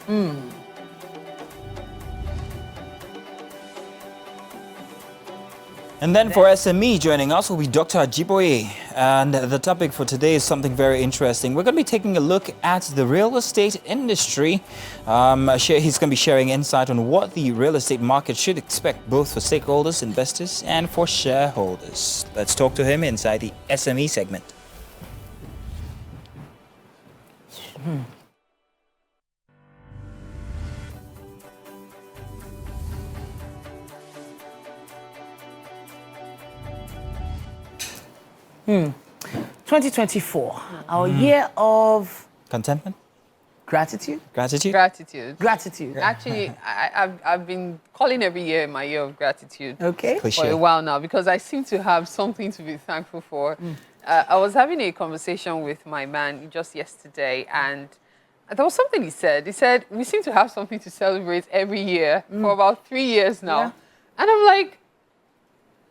And then for SME, joining us will be Dr. Ajiboye. And the topic for today is something very interesting. We're going to be taking a look at the real estate industry. He's going to be sharing insight on what the real estate market should expect, both for stakeholders, investors, and for shareholders. Let's talk to him inside the SME segment. Hmm. 2024, our year of Contentment? gratitude. Gratitude? Gratitude. Actually, I've been calling every year my year of gratitude Okay. for a while now because I seem to have something to be thankful for. I was having a conversation with my man just yesterday, and there was something he said. He said, we seem to have something to celebrate every year for about 3 years now. Yeah. And I'm like,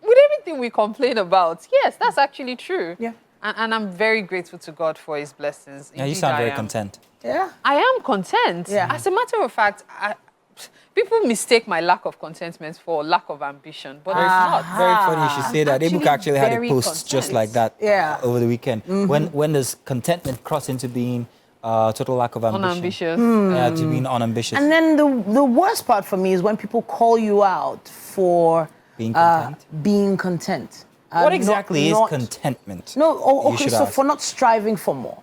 with everything we complain about, yes, that's actually true. Yeah. And I'm very grateful to God for his blessings. Yeah, you Indeed, sound I very am. content. Yeah. I am content. Yeah. As a matter of fact, people mistake my lack of contentment for lack of ambition, but it's not. Very funny you should say that. Actually Ebuka actually had a very post just content. like that over the weekend. Mm-hmm. When does contentment cross into being total lack of ambition? Unambitious. Yeah, to being unambitious. And then the worst part for me is when people call you out for Being content? Being content. What exactly is contentment? No, You okay, should so ask. for not striving for more.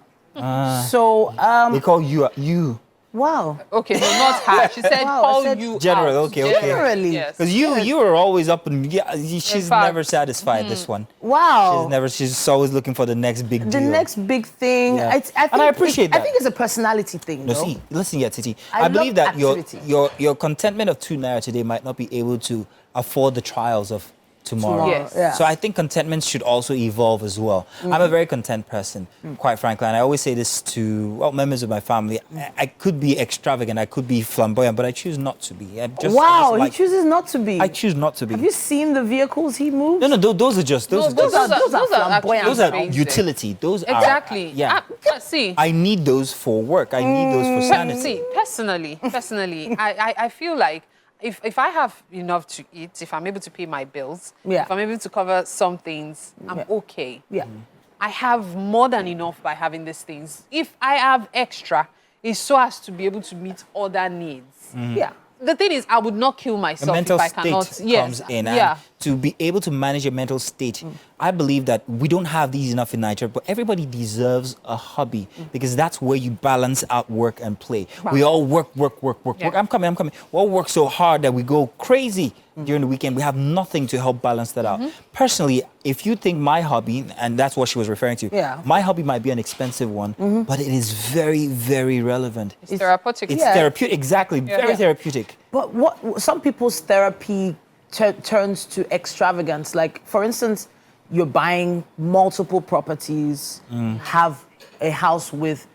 So, They call you. wow. Okay, no, not her. She said Wow, I call said you general, out. okay, okay. Generally. Yes. Because you are always up and she's fact, never satisfied. This one. Wow. She's always looking for the next big The deal. next big thing. Yeah. I think And I appreciate I that. think it's a personality thing. No, though. see, listen here, Titi. I I believe love that activity. your contentment of 2 naira today might not be able to afford the trials of tomorrow. Yes. Yeah. So I think contentment should also evolve as well. I'm a very content person, quite frankly, and I always say this to members of my family. I could be extravagant, I could be flamboyant, but I choose not to be. I just He chooses not to be. I choose not to be. Have you seen the vehicles he moves? No, those are just those Those are are those are basic. utility. Those Exactly. are yeah. See. I need those for work. I need those for sanity. See, personally, I feel like if I have enough to eat, if I'm able to pay my bills, if I'm able to cover some things, I'm okay. Yeah. I have more than enough by having these things. If I have extra, it's so as to be able to meet other needs. Yeah. The thing is, I would not kill A myself mental if I state cannot. comes in, and to be able to manage your mental state, I believe that we don't have these enough in Nigeria, but everybody deserves a hobby because that's where you balance out work and play. We all work. I'm coming. We all work so hard that we go crazy during the weekend. We have nothing to help balance that out. Personally, if you think my hobby, and that's what she was referring to, my hobby might be an expensive one, but it is very, very relevant. It's therapeutic. It's therapeutic, exactly, very therapeutic. But what some people's therapy turns to extravagance. Like, for instance, you're buying multiple properties, have a house with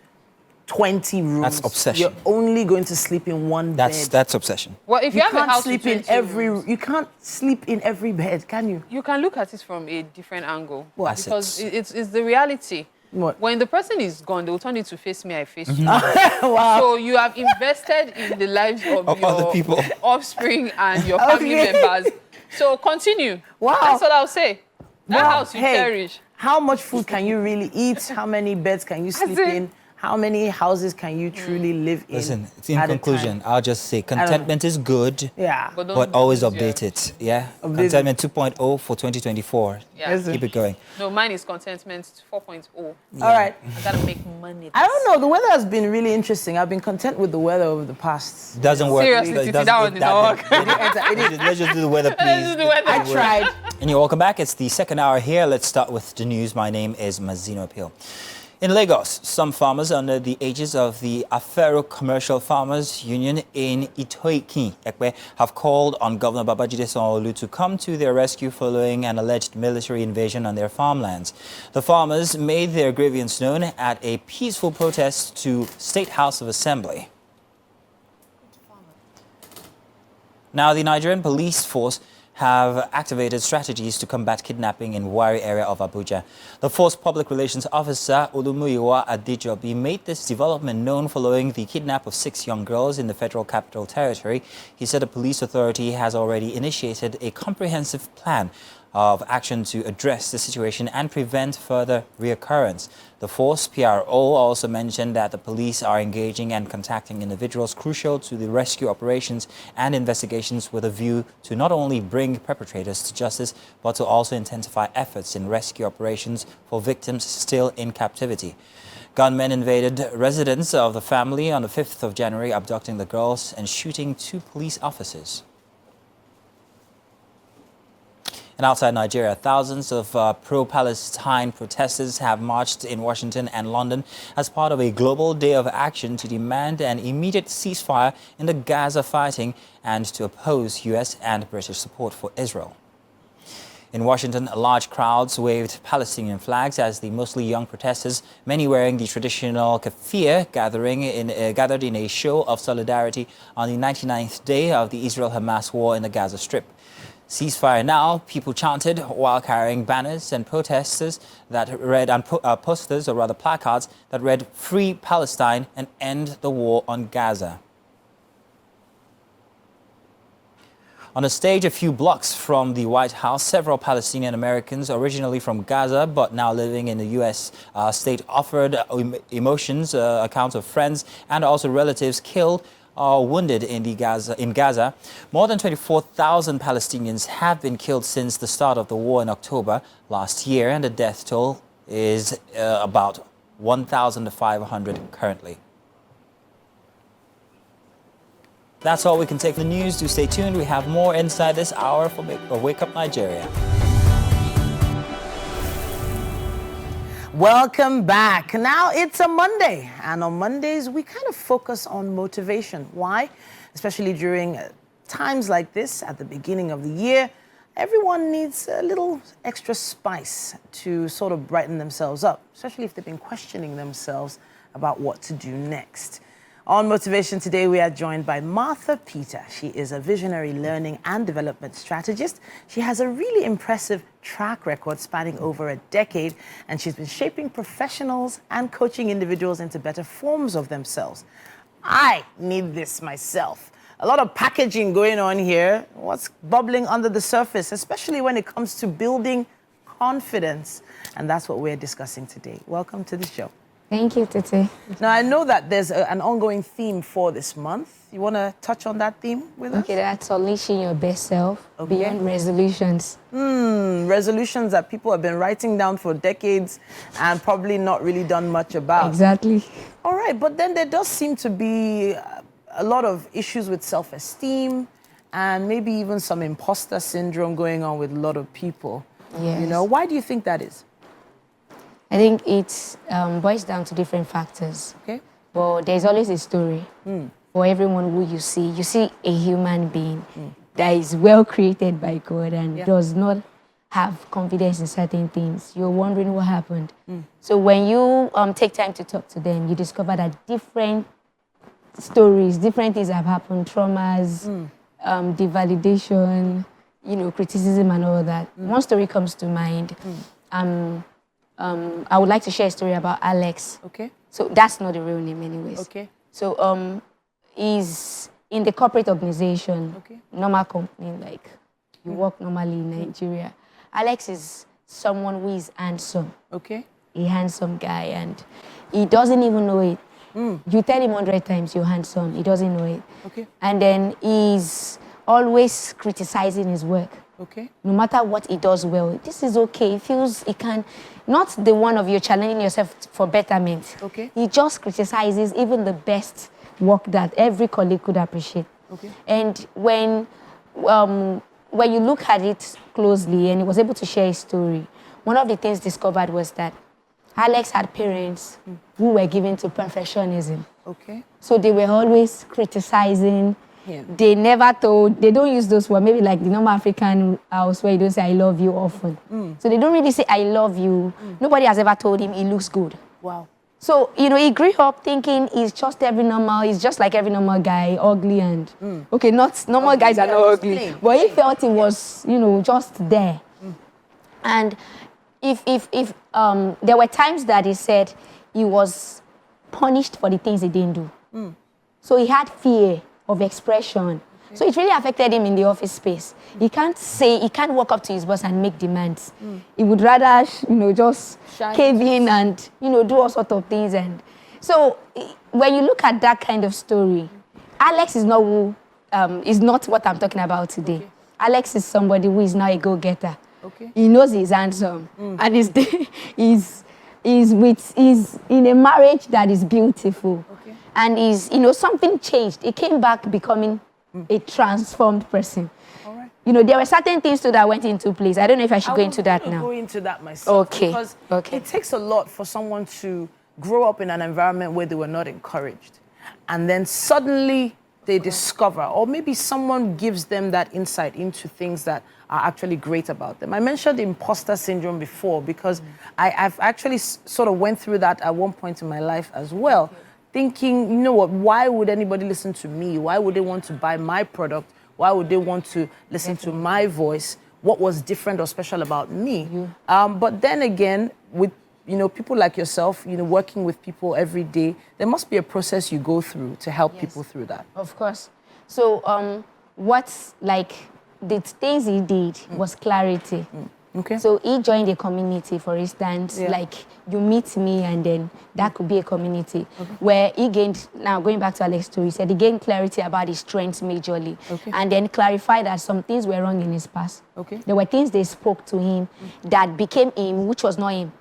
20 rooms. That's obsession. You're only going to sleep in one bed. That's obsession. Well, if you have a house sleep with in 20 every rooms, you can't sleep in every bed, can you? you can look at it from a different angle. What? Because it's the reality. What? When the person is gone, they will turn it to face me, I face you. Wow. So you have invested in the lives of your other people, offspring and your family members. So continue. Wow. That's what I'll say. That house you Hey, cherish. how much food can you really eat? How many beds can you sleep in? How many houses can you truly live in? Listen, in at a conclusion, time? I'll just say contentment is good, Yeah. but always update it. Yeah, contentment 2.0 for 2024. Yeah. Keep it going. No, mine is contentment 4.0. All right. I gotta make money. I don't know. The weather has been really interesting. I've been content with the weather over the past. Doesn't work. Seriously, It Titi, doesn't- that one did not work. Let's just do the weather, please. Let's do the weather. I tried. And you're welcome back. It's the second hour here. Let's start with the news. My name is Mazino Appeal. In Lagos, some farmers under the aegis of the Afero Commercial Farmers Union in Itoiki, Ekpe, have called on Governor Babajide Sanwo-Olu to come to their rescue following an alleged military invasion on their farmlands. The farmers made their grievance known at a peaceful protest to State House of Assembly. Now, the Nigerian police force have activated strategies to combat kidnapping in Wari area of Abuja. The force public relations officer Olumuyiwa Adejobi made this development known following the kidnap of 6 young girls in the Federal Capital Territory. He said the police authority has already initiated a comprehensive plan of action to address the situation and prevent further reoccurrence. The force PRO also mentioned that the police are engaging and contacting individuals crucial to the rescue operations and investigations with a view to not only bring perpetrators to justice, but to also intensify efforts in rescue operations for victims still in captivity. Gunmen invaded residence of the family on the 5th of January, abducting the girls and shooting 2 police officers. And outside Nigeria, thousands of pro-Palestine protesters have marched in Washington and London as part of a global day of action to demand an immediate ceasefire in the Gaza fighting and to oppose U.S. and British support for Israel. In Washington, large crowds waved Palestinian flags as the mostly young protesters, many wearing the traditional keffiyeh, gathered in a show of solidarity on the 99th day of the Israel-Hamas war in the Gaza Strip. Ceasefire now, people chanted while carrying banners and posters that read, placards that read, "Free Palestine and end the war on Gaza." On a stage a few blocks from the White House, several Palestinian Americans, originally from Gaza but now living in the U.S. State, offered emotions, accounts of friends and also relatives killed or wounded in Gaza. More than 24,000 Palestinians have been killed since the start of the war in October last year, and the death toll is about 1,500 currently. That's all we can take from the news. Do stay tuned. We have more inside this hour for Wake Up Nigeria. Welcome back. Now it's a Monday, and on Mondays we kind of focus on motivation. Why? Especially during times like this at the beginning of the year. everyone needs a little extra spice to sort of brighten themselves up, especially if they've been questioning themselves about what to do next. On Motivation today, we are joined by Martha Peter. She is a visionary learning and development strategist. She has a really impressive track record spanning over a decade, and she's been shaping professionals and coaching individuals into better forms of themselves. I need this myself. A lot of packaging going on here. What's bubbling under the surface, especially when it comes to building confidence? And that's what we're discussing today. Welcome to the show. Thank you, Titi. Now, I know that there's an ongoing theme for this month. You want to touch on that theme with us? Okay, that's unleashing your best self beyond resolutions. Resolutions that people have been writing down for decades and probably not really done much about. Exactly. All right, but then there does seem to be a lot of issues with self-esteem and maybe even some imposter syndrome going on with a lot of people. Yes. You know, why do you think that is? I think it boils down to different factors. Okay. But there's always a story for everyone who you see. You see a human being that is well created by God and does not have confidence in certain things. You're wondering what happened. So when you take time to talk to them, you discover that different stories, different things have happened, traumas, devalidation, you know, criticism and all that. One story comes to mind. I would like to share a story about Alex. Okay. So that's not the real name anyways. Okay. So he's in the corporate organization, normal company, like you work normally in Nigeria. Alex is someone who is handsome. Okay. A handsome guy, and he doesn't even know it. You tell him 100 times you're handsome, he doesn't know it. Okay. And then he's always criticizing his work. Okay. No matter what he does well, this is okay. He feels he can, not the one of you challenging yourself for betterment. Okay. He just criticizes even the best work that every colleague could appreciate. Okay. And when you look at it closely, and he was able to share his story, one of the things discovered was that Alex had parents who were given to perfectionism. Okay. So they were always criticizing. They never told, they don't use those words, maybe like the normal African house where you don't say I love you often. So they don't really say I love you. Nobody has ever told him he looks good. Wow. So, you know, he grew up thinking he's just he's just like every normal guy, ugly and, okay, not normal guys are not ugly, plain. but he felt he was, you know, just there. And if there were times that he said he was punished for the things he didn't do. So he had fear of expression. So it really affected him in the office space. He can't walk up to his boss and make demands. He would rather, you know, just cave in and, you know, do all sorts of things. And so when you look at that kind of story, Alex is not what I'm talking about today. Okay. Alex is somebody who is now a go-getter. Okay. He knows he's handsome. And he's in a marriage that is beautiful. Okay. And you know, something changed. He came back becoming a transformed person. All right. You know, there were certain things too that went into place. I don't know if I should go into that now. I will go into that myself. Okay. Because it takes a lot for someone to grow up in an environment where they were not encouraged. And then suddenly they discover, or maybe someone gives them that insight into things that are actually great about them. I mentioned the imposter syndrome before because I've actually sort of went through that at one point in my life as well. Thinking, you know what, why would anybody listen to me? Why would they want to buy my product? Why would they want to listen to my voice? What was different or special about me? But then again, with people like yourself, working with people every day, there must be a process you go through to help people through that. Of course. So what's like the things he did was clarity. Okay. So he joined a community, for instance, like you meet me and then that could be a community where he gained, now going back to Alex's story, he said he gained clarity about his strengths majorly and then clarified that some things were wrong in his past. There were things they spoke to him that became him, which was not him.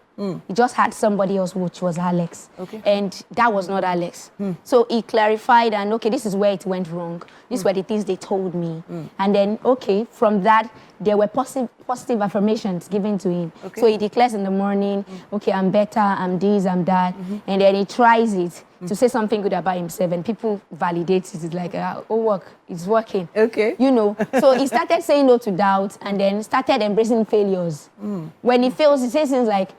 He just had somebody else, which was Alex. Okay. And that was not Alex. So he clarified and, okay, this is where it went wrong. These were the things they told me. And then, okay, from that, there were positive affirmations given to him. Okay. So he declares in the morning, okay, I'm better, I'm this, I'm that. And then he tries it to say something good about himself, and people validate it. It's like, it's working. Okay. You know, so he started saying no to doubt and then started embracing failures. When he fails, he says things like,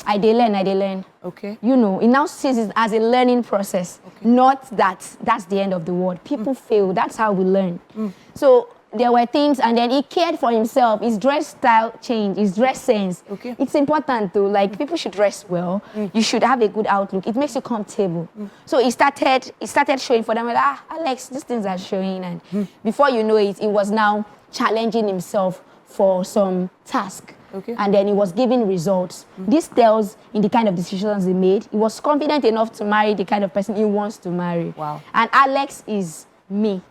I dey learn. Okay. You know, he now sees it as a learning process, not that that's the end of the world. People fail, that's how we learn. So there were things, and then he cared for himself. His dress style changed, his dress sense. Okay. It's important though, like people should dress well. You should have a good outlook. It makes you comfortable. So he started showing for them, like, Alex, these things are showing. And before you know it, he was now challenging himself for some task. Okay. And then he was giving results. This tells in the kind of decisions he made. He was confident enough to marry the kind of person he wants to marry. Wow. And Alex is me.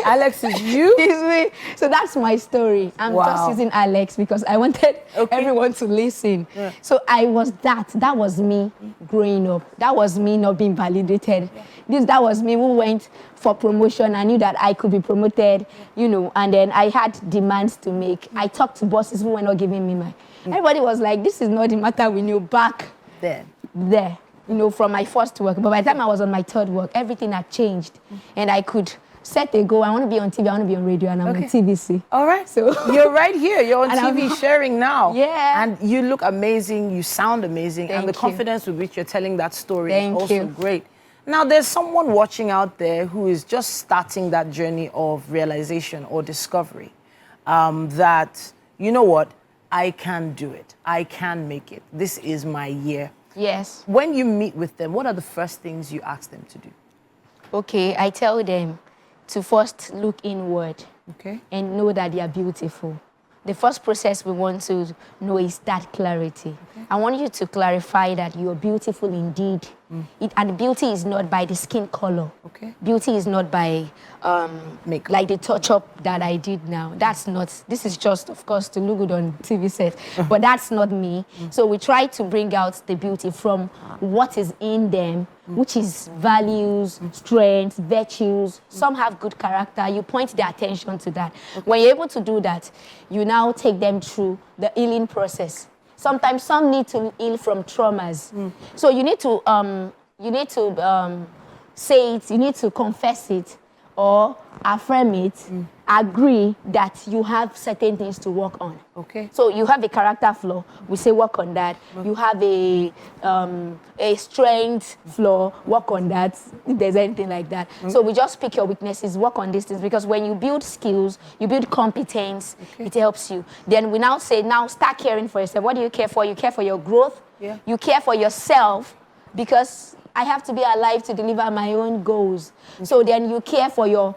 Alex is you? He's me. So that's my story. I'm just using Alex because I wanted everyone to listen. Yeah. So I was that. That was me growing up. That was me not being validated. That was me who went for promotion. I knew that I could be promoted, you know, and then I had demands to make. I talked to bosses who were not giving me my... Everybody was like, this is not the matter we knew back there, you know, from my first work. But by the time I was on my third work, everything had changed. And I could set a goal. I want to be on TV, I want to be on radio, and I'm on TVC. All right. So you're right here. You're on And TV sharing now. Yeah. And you look amazing. You sound amazing. And the Thank you. confidence with which you're telling that story Thank is also you. great. Now, there's someone watching out there who is just starting that journey of realization or discovery that, you know what, I can do it. I can make it. This is my year. yes. When you meet with them, what are the first things you ask them to do? Okay, I tell them to first look inward Okay. and know that they are beautiful. The first process we want to know is that clarity. I want you to clarify that you are beautiful indeed. And beauty is not by the skin color. Okay. Beauty is not by Makeup. like the touch-up that I did now. That's not, this is just, of course, to look good on TV set, but that's not me. So we try to bring out the beauty from what is in them, which is values, strengths, virtues. Some have good character. You point their attention to that. When you're able to do that, you now take them through the healing process. Sometimes some need to heal from traumas. So you need to say it, you need to confess it or affirm it, agree that you have certain things to work on. Okay. So you have a character flaw, we say work on that. You have a strength flaw, work on that, if there's anything like that. So we just pick your weaknesses, work on these things, because when you build skills, you build competence, it helps you. Then we now say, now start caring for yourself. What do you care for? You care for your growth, you care for yourself, because I have to be alive to deliver my own goals. So then you care for your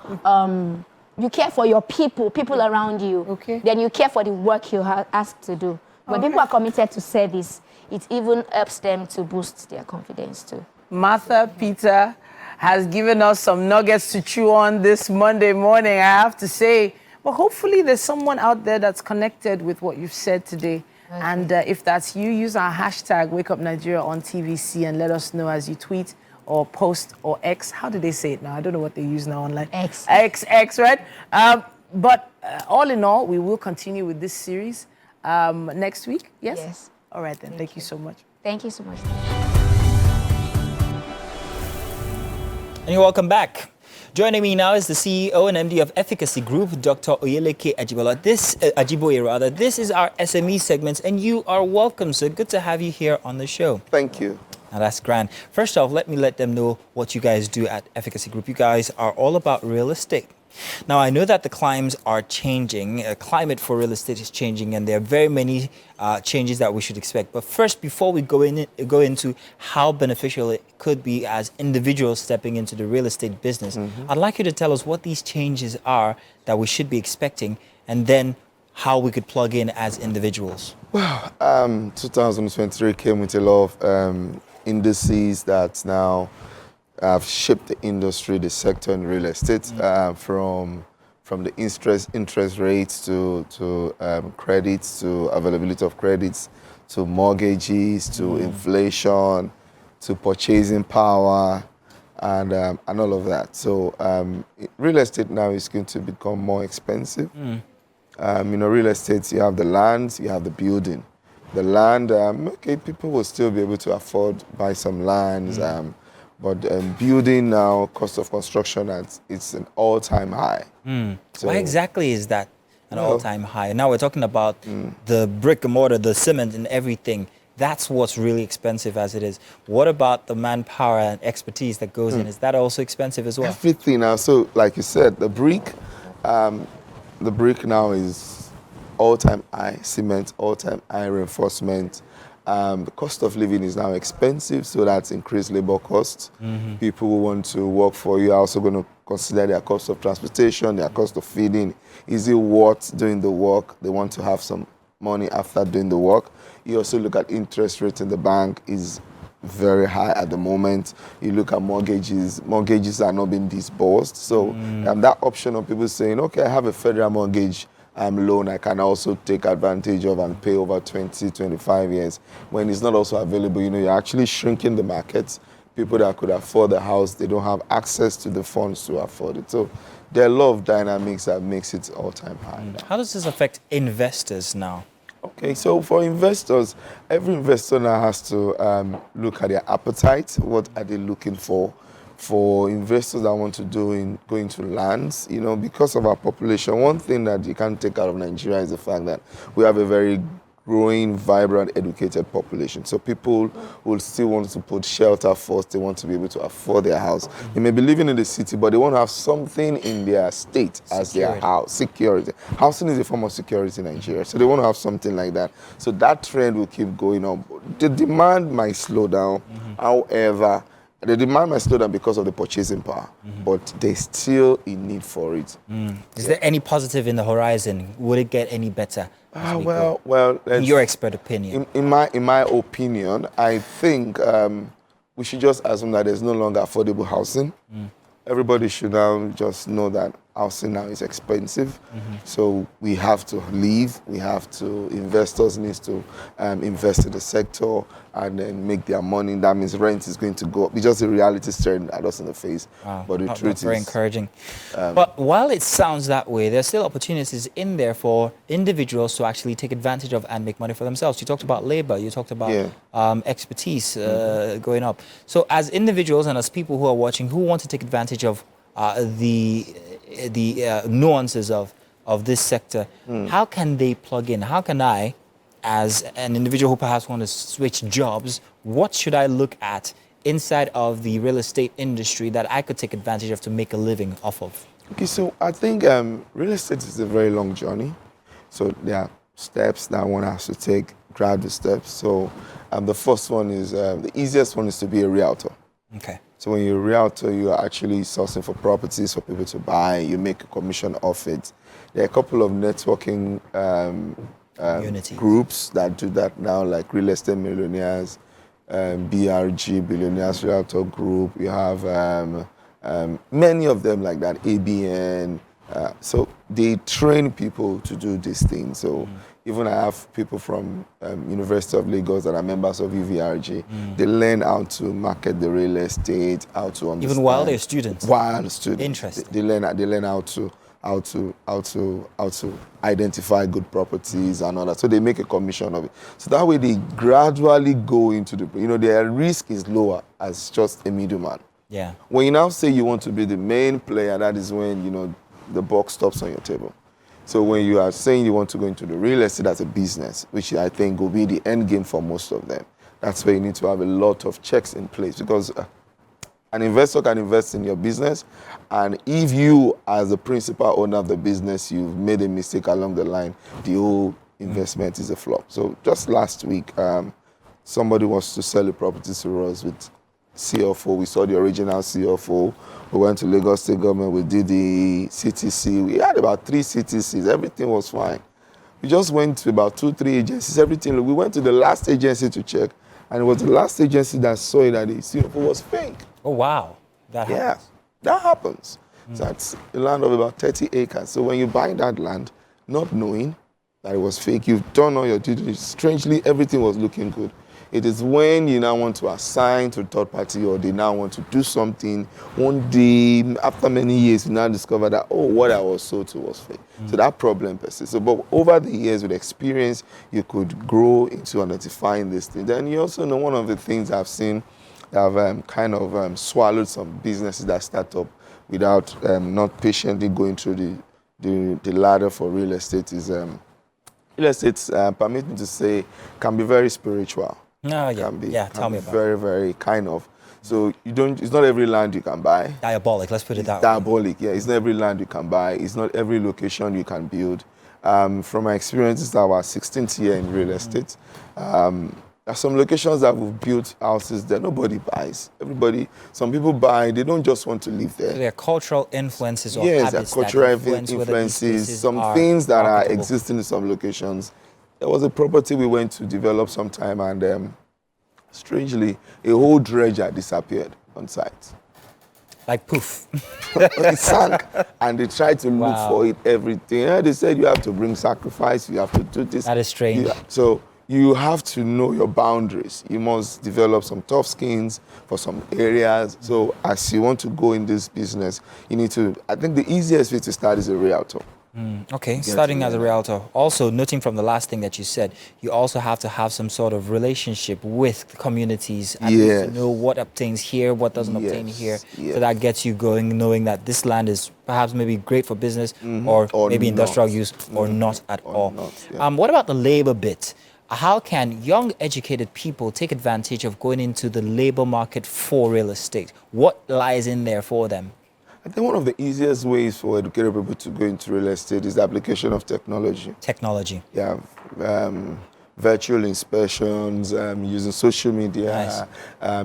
people around you. Okay. Then you care for the work you're asked to do. When people are committed to service, it even helps them to boost their confidence too. Martha Peter has given us some nuggets to chew on this Monday morning, I have to say. But hopefully there's someone out there that's connected with what you've said today. Okay. And if that's you, use our hashtag WakeUpNigeria on TVC and let us know as you tweet or post or X. How do they say it now? I don't know what they use now online. X. X, right? But all in all, we will continue with this series next week. Yes? Yes. All right then. Thank you so much. Thank you so much. And you're welcome back. Joining me now is the CEO and MD of Efficacy Group, Dr. Oyeleke Ajibola. Ajiboye. This is our SME segment, and you are welcome, sir. Good to have you here on the show. Thank you. Now that's grand. First off, let them know what you guys do at Efficacy Group. You guys are all about real estate. Now, I know that the climes are changing. Climate for real estate is changing, and there are very many changes that we should expect. But first, before we go into how beneficial it could be as individuals stepping into the real estate business, I'd like you to tell us what these changes are that we should be expecting, and then how we could plug in as individuals. Well, 2023 came with a lot of indices that now have shaped the industry, the sector in real estate, from the interest rates to credits, to availability of credits, to mortgages, to inflation, to purchasing power, and all of that. So real estate now is going to become more expensive. Real estate, you have the land, you have the building. The land, okay, people will still be able to afford buy some lands, but building now, cost of construction, it's an all-time high. So, why exactly is that an all-time high? Now we're talking about the brick and mortar, the cement and everything. That's what's really expensive as it is. What about the manpower and expertise that goes in? Is that also expensive as well? Everything now. So, like you said, the brick now is all-time high. Cement, all-time high. Reinforcement. The cost of living is now expensive, so that's increased labor costs. People who want to work for you are also going to consider their cost of transportation, their cost of feeding. Is it worth doing the work? They want to have some money after doing the work. You also look at interest rate in the bank is very high at the moment. You look at mortgages. Mortgages are not being disbursed. So that option of people saying, okay, I have a federal mortgage loan I can also take advantage of and pay over 20, 25 years. When it's not also available, you're actually shrinking the market. People that could afford the house, they don't have access to the funds to afford it. So there are a lot of dynamics that makes it all-time high. How does this affect investors now? Okay, so for investors, every investor now has to look at their appetite. What are they looking for? For investors that want to go into lands, because of our population, one thing that you can't take out of Nigeria is the fact that we have a very growing, vibrant, educated population. So people will still want to put shelter first. They want to be able to afford their house. They may be living in the city, but they want to have something in their state as their house. Security. Housing is a form of security in Nigeria. So they want to have something like that. So that trend will keep going on. The demand might slow down. However, the demand might slow down because of the purchasing power, but there's still a need for it. Is there any positive in the horizon? Would it get any better? Well, in your expert opinion. In my opinion, I think we should just assume that there's no longer affordable housing. Everybody should now just know that housing now is expensive. So we have to leave. Investors need to invest in the sector and then make their money. That means rent is going to go up. It's just a reality staring at us in the face. Wow. But the truth is very encouraging. But while it sounds that way, there's still opportunities in there for individuals to actually take advantage of and make money for themselves. You talked about labor. You talked about expertise going up. So as individuals and as people who are watching who want to take advantage of the nuances of this sector, how can they plug in? How can I, as an individual who perhaps want to switch jobs, what should I look at inside of the real estate industry that I could take advantage of to make a living off of? Okay, so I think real estate is a very long journey. So there are steps that one has to take, gradual steps. So the first one is, the easiest one is to be a realtor. Okay. So when you're a realtor, you are actually sourcing for properties for people to buy. You make a commission off it. There are a couple of networking groups that do that now, like Real Estate Millionaires, BRG, Billionaires Realtor Group. You have many of them like that, ABN. So they train people to do these things. So even I have people from University of Lagos that are members of UVRG. They learn how to market the real estate, how to understand. Even while they're students? While students. Interesting. They learn how to identify good properties and all that. So they make a commission of it. So that way they gradually go into their risk is lower as just a middleman. Yeah. When you now say you want to be the main player, that is when, the buck stops on your table. So when you are saying you want to go into the real estate as a business, which I think will be the end game for most of them, that's where you need to have a lot of checks in place, because an investor can invest in your business, and if you, as the principal owner of the business, you've made a mistake along the line, the whole investment is a flop. So just last week, somebody wants to sell a property to us with CFO. We saw the original CFO. We went to Lagos State Government. We did the CTC. We had about 3 CTCs. Everything was fine. We just went to about 2-3 agencies. Everything. We went to the last agency to check, and it was the last agency that saw it that the CFO was fake. Oh, wow. That happens. Yeah, that happens. So that's a land of about 30 acres. So when you buy that land, not knowing, that it was fake. You've done all your due diligence. Strangely, everything was looking good. It is when you now want to assign to a third party or they now want to do something, one day, after many years, you now discover that, oh, what I was sold to was fake. So that problem persists. So, but over the years, with experience, you could grow into identifying this thing. Then you also know one of the things I've seen that have kind of swallowed some businesses that start up without not patiently going through the ladder for real estate is real estate, permit me to say, can be very spiritual. No, yeah, Can be, tell me about very, very kind of. So you don't. It's not every land you can buy. Diabolic, let's put it that way. Diabolic, yeah. It's not every land you can buy. It's not every location you can build. From my experience, this is our 16th year in real estate. There are some locations that we've built houses that nobody buys. Some people buy, they don't just want to live there. There are cultural influences or yes, habits there are cultural that influences, some things that are existing in some locations. There was a property we went to develop sometime and strangely, a whole dredger disappeared on site. Like poof. It sank and they tried to look for it, everything. Yeah, they said you have to bring sacrifice, you have to do this. That is strange. So you have to know your boundaries. You must develop some tough skins for some areas. So as you want to go in this business, you need to, I think the easiest way to start is a realtor. Okay, starting as a realtor. Also, noting from the last thing that you said, you also have to have some sort of relationship with the communities and to know what obtains here, what doesn't obtain here. So that gets you going, knowing that this land is perhaps maybe great for business or maybe industrial use or not at all. What about the labor bit? How can young educated people take advantage of going into the labor market for real estate? What lies in there for them? I think one of the easiest ways for educated people to go into real estate is the application of technology. Technology. Yeah. Virtual inspections, using social media,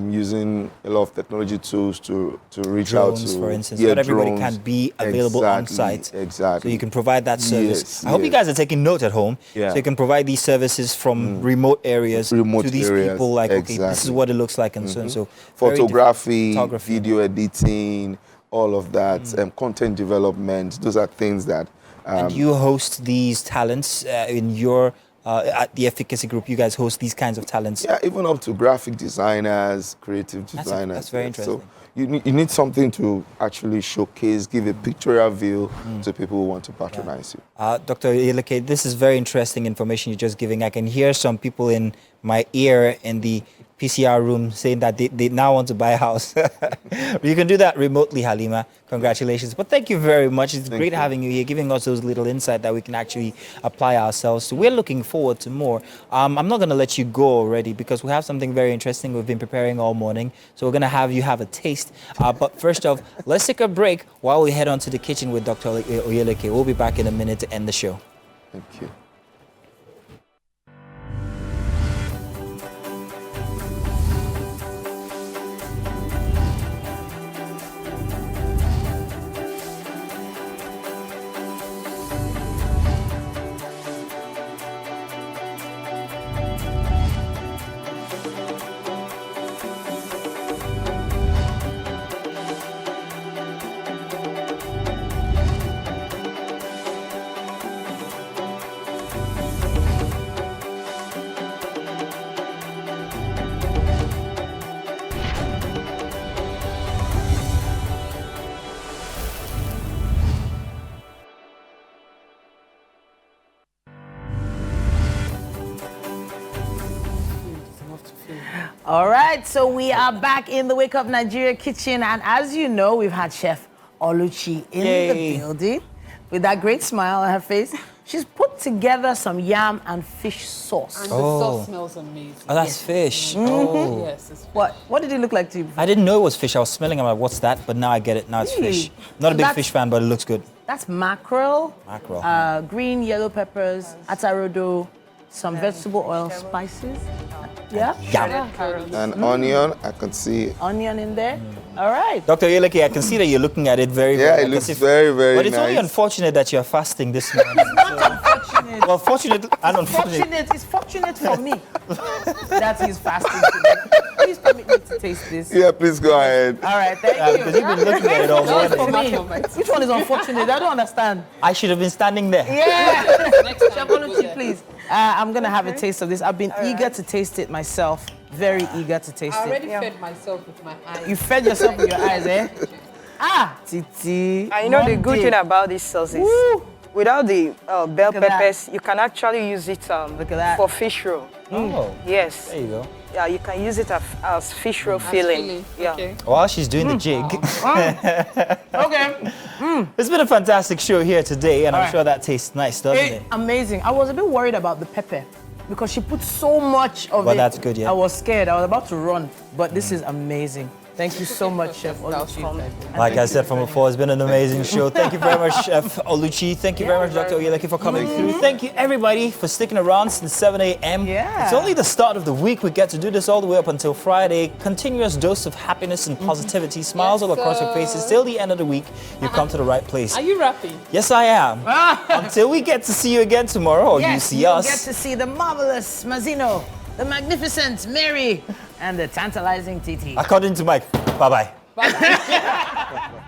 using a lot of technology tools to reach drones, out to... for instance. Not everybody can be available on site. Exactly. So you can provide that service. I hope you guys are taking note at home. So you can provide these services from remote areas to these people. Like, okay, this is what it looks like and so and so. Photography, video editing, all of that, content development. Those are things that... and you host these talents in your... at the Efficacy Group, you guys host these kinds of talents. Yeah, even up to graphic designers, creative designers. That's very interesting. So you need something to actually showcase, give a pictorial view to people who want to patronize you. Dr. Oyeleke, this is very interesting information you're just giving. I can hear some people in my ear in the PCR room saying that they now want to buy a house. You can do that remotely, Halima. Congratulations. But thank you very much. It's great having you here, giving us those little insight that we can actually apply ourselves to. We're looking forward to more. I'm not going to let you go already because we have something very interesting we've been preparing all morning. So we're going to have you have a taste. But first off, let's take a break while we head on to the kitchen with Dr. Oyeleke. We'll be back in a minute to end the show. Thank you. All right, so we are back in the Wake Up Nigeria kitchen, and as you know, we've had Chef Oluchi in the building with that great smile on her face. She's put together some yam and fish sauce. And the sauce smells amazing. Oh, that's fish. Oh. Yes, it's fish. What did it look like to you before? I didn't know it was fish. I was smelling. I'm like, what's that? But now I get it. Now it's fish. Not a big fish fan, but it looks good. That's mackerel. Mackerel. Green, yellow peppers, atarodo, some vegetable oil, spices. Yeah? And onion, I can see. Onion in there. All right. Dr. Oyeleke, I can see that you're looking at it very well. Yeah, it looks very, very nice. But it's only unfortunate that you're fasting this morning. Unfortunate. Well, fortunate and unfortunate. It's fortunate for me that he's fasting today. please permit me to taste this? Yeah, please go ahead. All right, thank you. Because you've been looking at it all No, it's morning. for me. Which one is unfortunate? I don't understand. I should have been standing there. Yeah. Chef Oluchi, please. I'm going to have a taste of this. I've been eager to taste it myself. Very eager to taste I it. already fed myself with my eyes. You fed yourself with your eyes, eh? Ah, Titi. And you know the good thing about these sauces? Woo. Without the bell Look at that. peppers, you can actually use it Look at that. for fish roll. Oh, Yes. there you go. Yeah, you can use it as fish roll filling. Yeah. Okay. While she's doing the jig. Okay. It's been a fantastic show here today, and I'm right. sure that tastes nice, doesn't it? Amazing. I was a bit worried about the pepper because she put so much of it. But that's good, yeah. I was scared. I was about to run, but this is amazing. Thank you so much, Chef Oluchi. Like I said from before, it's been an amazing show. Thank you very much, Chef Oluchi. Thank you very much, Dr. Oyeleke, for coming through. Thank you, everybody, for sticking around since 7 a.m. Yeah. It's only the start of the week. We get to do this all the way up until Friday. Continuous dose of happiness and positivity. Smiles all across your faces. Till the end of the week, you come to the right place. Are you rapping? Yes, I am. Until we get to see you again tomorrow, or you see you'll us. get to see the marvelous Mazino, the magnificent Mary, and the tantalizing Titi. According to Mike. Bye-bye. Bye-bye.